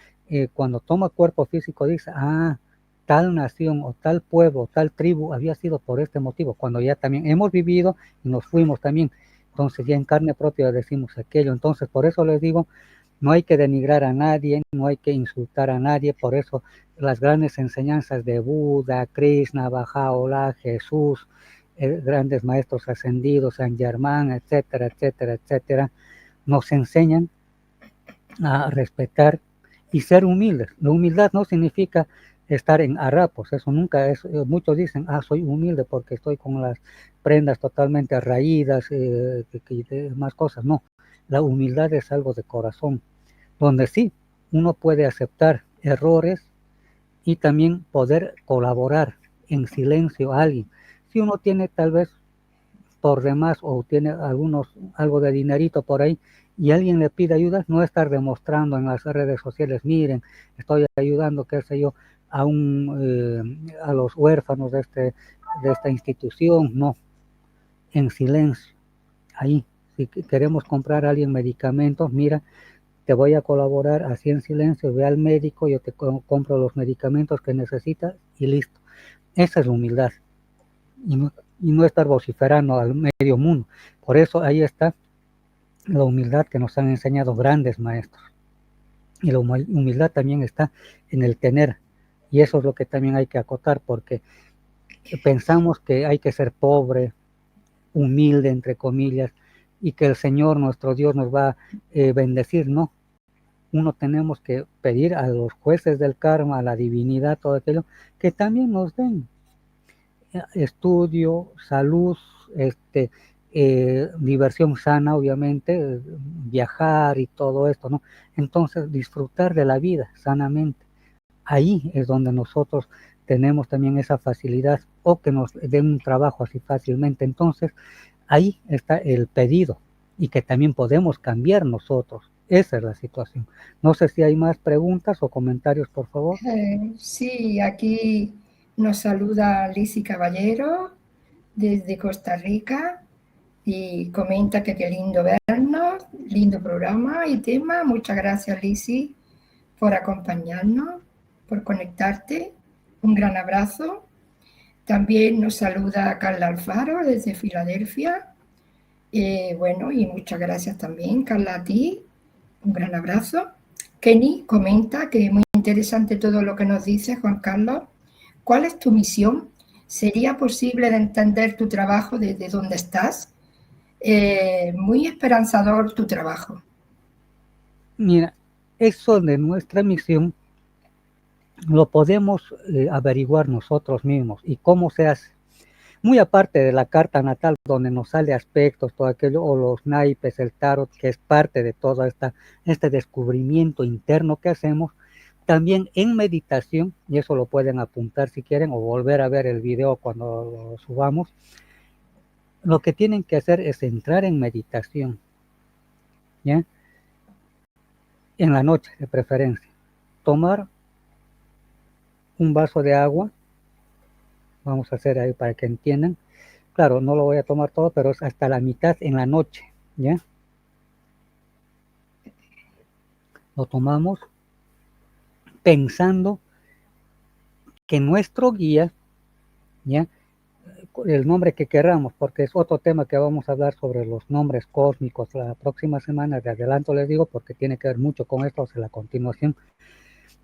cuando toma cuerpo físico dice, tal nación o tal pueblo o tal tribu había sido por este motivo, cuando ya también hemos vivido y nos fuimos también. Entonces, ya en carne propia decimos aquello. Entonces, por eso les digo, no hay que denigrar a nadie, no hay que insultar a nadie. Por eso las grandes enseñanzas de Buda, Krishna, Bahá'u'lláh, Jesús, grandes maestros ascendidos, San Germán, etcétera, etcétera, etcétera, nos enseñan a respetar y ser humildes. La humildad no significa estar en harapos, eso nunca es. Muchos dicen, soy humilde porque estoy con las prendas totalmente raídas y demás cosas. No, la humildad es algo de corazón, donde sí, uno puede aceptar errores y también poder colaborar en silencio a alguien. Si uno tiene tal vez por demás o tiene algo de dinerito por ahí y alguien le pide ayuda, no estar demostrando en las redes sociales, miren, estoy ayudando, qué sé yo, a los huérfanos de esta institución. No, en silencio, ahí. Si queremos comprar a alguien medicamentos, mira, te voy a colaborar así en silencio, ve al médico, yo te compro los medicamentos que necesitas y listo. Esa es la humildad. Y no estar vociferando al medio mundo. Por eso ahí está la humildad que nos han enseñado grandes maestros. Y la humildad también está en el tener. Y eso es lo que también hay que acotar, porque pensamos que hay que ser pobre, humilde, entre comillas, y que el Señor, nuestro Dios, nos va a bendecir. No, uno tenemos que pedir a los jueces del karma, a la divinidad, todo aquello, que también nos den estudio, salud, diversión sana, obviamente, viajar y todo esto, ¿no? Entonces, disfrutar de la vida sanamente. Ahí es donde nosotros tenemos también esa facilidad, o que nos den un trabajo así fácilmente. Entonces, ahí está el pedido, y que también podemos cambiar nosotros. Esa es la situación. No sé si hay más preguntas o comentarios, por favor. Sí, aquí nos saluda Lisi Caballero desde Costa Rica y comenta que qué lindo vernos, lindo programa y tema. Muchas gracias, Lisi, por acompañarnos, por conectarte. Un gran abrazo. También nos saluda Carla Alfaro desde Filadelfia. Bueno, y muchas gracias también, Carla, a ti. Un gran abrazo. Kenny comenta que es muy interesante todo lo que nos dice, Juan Carlos. ¿Cuál es tu misión? ¿Sería posible de entender tu trabajo desde donde estás? Muy esperanzador tu trabajo. Mira, eso de nuestra misión lo podemos averiguar nosotros mismos. ¿Y cómo se hace? Muy aparte de la carta natal, donde nos sale aspectos, todo aquello, o los naipes, el tarot, que es parte de todo este descubrimiento interno que hacemos, también en meditación, y eso lo pueden apuntar si quieren, o volver a ver el video cuando lo subamos, lo que tienen que hacer es entrar en meditación, ¿ya? En la noche, de preferencia. Tomar un vaso de agua, vamos a hacer ahí para que entiendan. Claro, no lo voy a tomar todo, pero es hasta la mitad en la noche, ¿ya? Lo tomamos pensando que nuestro guía, ¿ya? El nombre que queramos, porque es otro tema que vamos a hablar sobre los nombres cósmicos la próxima semana, de adelanto les digo, porque tiene que ver mucho con esto, o sea, la continuación.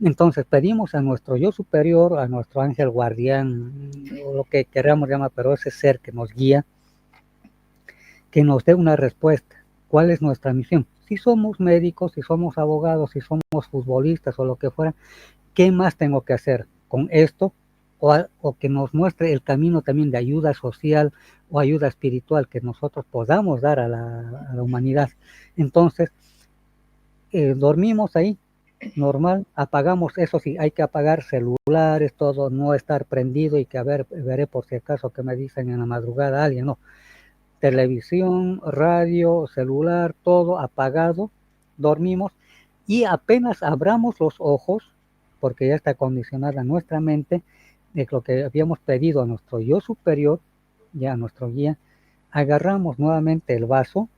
Entonces pedimos a nuestro yo superior, a nuestro ángel guardián, o lo que queramos llamar, pero ese ser que nos guía, que nos dé una respuesta. ¿Cuál es nuestra misión? Si somos médicos, si somos abogados, si somos futbolistas o lo que fuera, ¿qué más tengo que hacer con esto? O que nos muestre el camino también de ayuda social o ayuda espiritual que nosotros podamos dar a la humanidad. Entonces, dormimos ahí, normal, apagamos, eso sí, hay que apagar celulares, todo, no estar prendido y que a ver, veré por si acaso que me dicen en la madrugada alguien, no. Televisión, radio, celular, todo apagado, dormimos, y apenas abramos los ojos, porque ya está condicionada nuestra mente, de lo que habíamos pedido a nuestro yo superior, ya a nuestro guía, agarramos nuevamente el vaso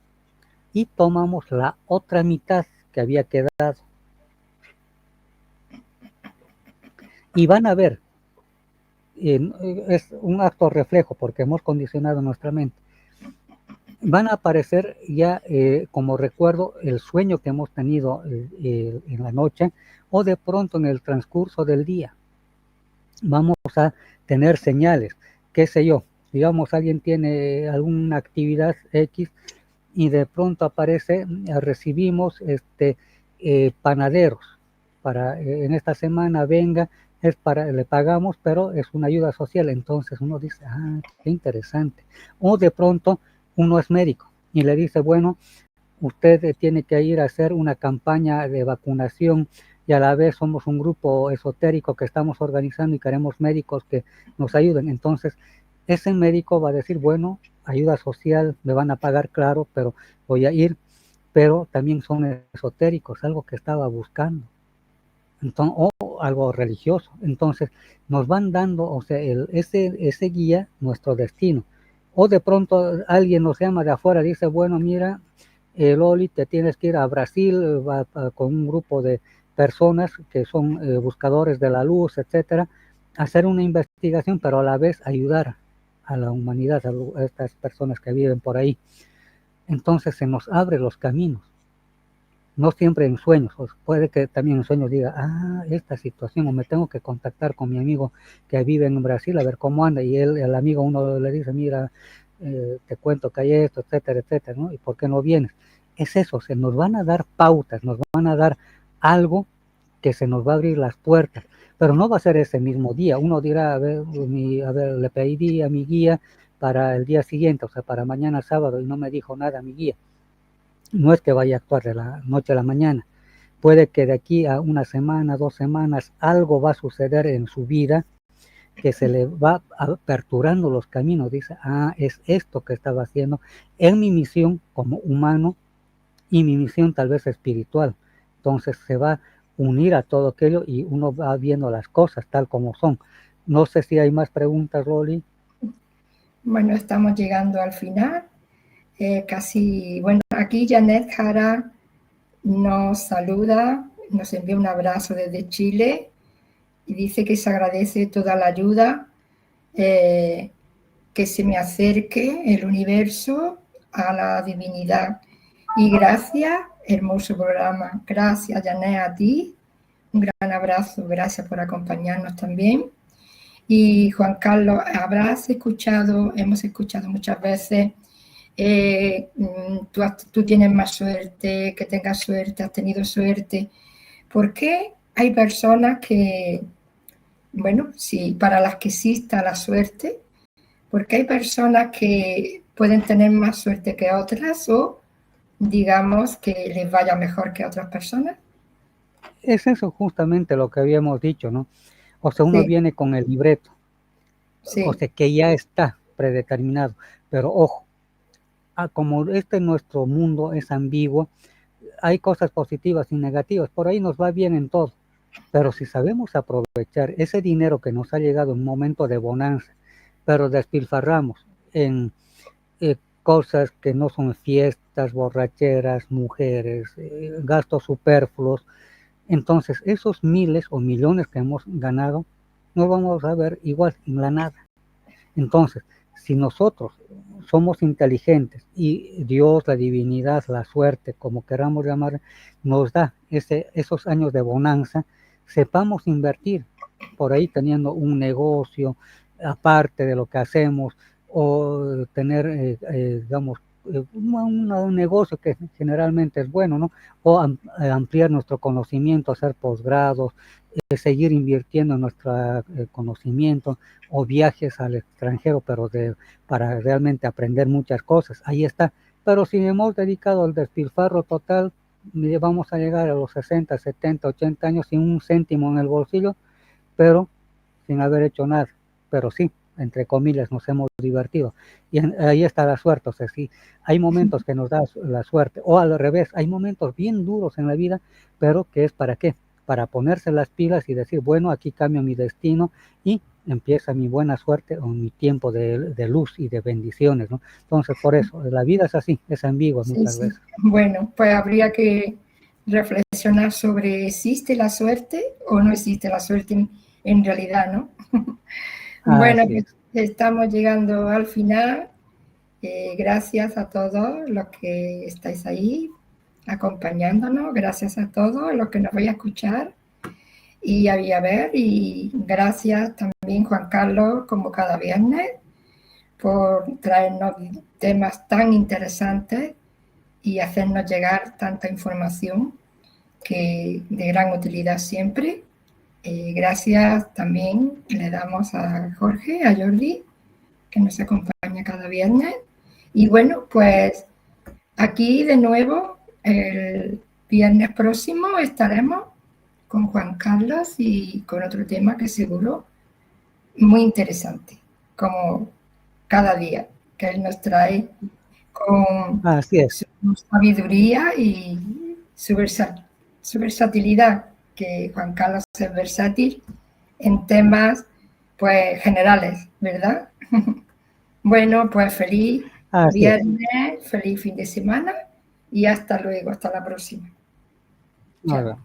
y tomamos la otra mitad que había quedado. Y van a ver, es un acto reflejo porque hemos condicionado nuestra mente. Van a aparecer ya como recuerdo el sueño que hemos tenido en la noche, o de pronto en el transcurso del día. Vamos a tener señales, qué sé yo, digamos alguien tiene alguna actividad X y de pronto aparece, recibimos panaderos para en esta semana venga, es para, le pagamos, pero es una ayuda social. Entonces uno dice, ah, qué interesante. O de pronto uno es médico y le dice, bueno, usted tiene que ir a hacer una campaña de vacunación, y a la vez somos un grupo esotérico que estamos organizando y queremos médicos que nos ayuden. Entonces ese médico va a decir, bueno, ayuda social, me van a pagar, claro, pero voy a ir, pero también son esotéricos, algo que estaba buscando. Entonces, o algo religioso. Entonces nos van dando, o sea, ese guía nuestro destino. O de pronto alguien nos llama de afuera, dice, bueno, mira, Loli, te tienes que ir a Brasil, con un grupo de personas que son buscadores de la luz, etcétera, hacer una investigación, pero a la vez ayudar a la humanidad, a estas personas que viven por ahí. Entonces se nos abren los caminos. No siempre en sueños, puede que también en sueños diga, ah, esta situación, o me tengo que contactar con mi amigo que vive en Brasil a ver cómo anda, y el amigo uno le dice, mira, te cuento que hay esto, etcétera, etcétera, ¿no? ¿Y por qué no vienes? Es eso, se nos van a dar pautas, nos van a dar algo que se nos va a abrir las puertas, pero no va a ser ese mismo día. Uno dirá, a ver, le pedí a mi guía para el día siguiente, o sea, para mañana sábado, y no me dijo nada mi guía. No es que vaya a actuar de la noche a la mañana. Puede que de aquí a una semana, 2 semanas, algo va a suceder en su vida que se le va aperturando los caminos. Dice, es esto que estaba haciendo en mi misión como humano y mi misión tal vez espiritual. Entonces se va a unir a todo aquello y uno va viendo las cosas tal como son. No sé si hay más preguntas, Loli. Bueno, estamos llegando al final. Casi, bueno, aquí Janet Jara nos saluda, nos envía un abrazo desde Chile y dice que se agradece toda la ayuda, que se me acerque el universo a la divinidad. Y gracias, hermoso programa. Gracias, Janet, a ti. Un gran abrazo, gracias por acompañarnos también. Y Juan Carlos, hemos escuchado muchas veces, tú tienes más suerte, que tengas suerte, has tenido suerte. ¿Por qué hay personas que, bueno, sí, para las que exista la suerte, porque hay personas que pueden tener más suerte que otras o digamos que les vaya mejor que a otras personas? Es eso justamente lo que habíamos dicho, ¿no? O sea, uno viene con el libreto, o sea, que ya está predeterminado, pero ojo, como nuestro mundo es ambiguo, hay cosas positivas y negativas, por ahí nos va bien en todo, pero si sabemos aprovechar ese dinero que nos ha llegado en un momento de bonanza, pero despilfarramos en cosas que no son fiestas, borracheras, mujeres, gastos superfluos, entonces esos miles o millones que hemos ganado no vamos a ver igual en la nada. Entonces, si nosotros somos inteligentes y Dios, la divinidad, la suerte, como queramos llamar, nos da esos años de bonanza, sepamos invertir por ahí teniendo un negocio aparte de lo que hacemos o tener, digamos, un negocio que generalmente es bueno, ¿no? O ampliar nuestro conocimiento, hacer posgrados, seguir invirtiendo en nuestro conocimiento o viajes al extranjero, pero para realmente aprender muchas cosas. Ahí está. Pero si hemos dedicado al despilfarro total, vamos a llegar a los 60, 70, 80 años sin un céntimo en el bolsillo, pero sin haber hecho nada. Pero sí, entre comillas, nos hemos divertido. Y ahí está la suerte. O sea, sí, hay momentos que nos da la suerte, o al revés, hay momentos bien duros en la vida, pero que es para qué, para ponerse las pilas y decir, bueno, aquí cambio mi destino y empieza mi buena suerte o mi tiempo de luz y de bendiciones, ¿no? Entonces, por eso, la vida es así, es ambigua muchas veces. Bueno, pues habría que reflexionar sobre ¿existe la suerte o no existe la suerte en realidad, ¿no? Bueno, pues estamos llegando al final. Gracias a todos los que estáis ahí acompañándonos, gracias a todos los que nos vais a escuchar y a ver, y gracias también Juan Carlos, como cada viernes, por traernos temas tan interesantes y hacernos llegar tanta información que de gran utilidad siempre. Gracias también le damos a Jorge, a Jordi, que nos acompaña cada viernes. Y bueno, pues aquí de nuevo el viernes próximo estaremos con Juan Carlos y con otro tema que seguro muy interesante, como cada día, que él nos trae con su sabiduría y su versatilidad, que Juan Carlos es versátil en temas pues generales, ¿verdad? Bueno, pues feliz viernes, feliz fin de semana y hasta luego, hasta la próxima. Chao.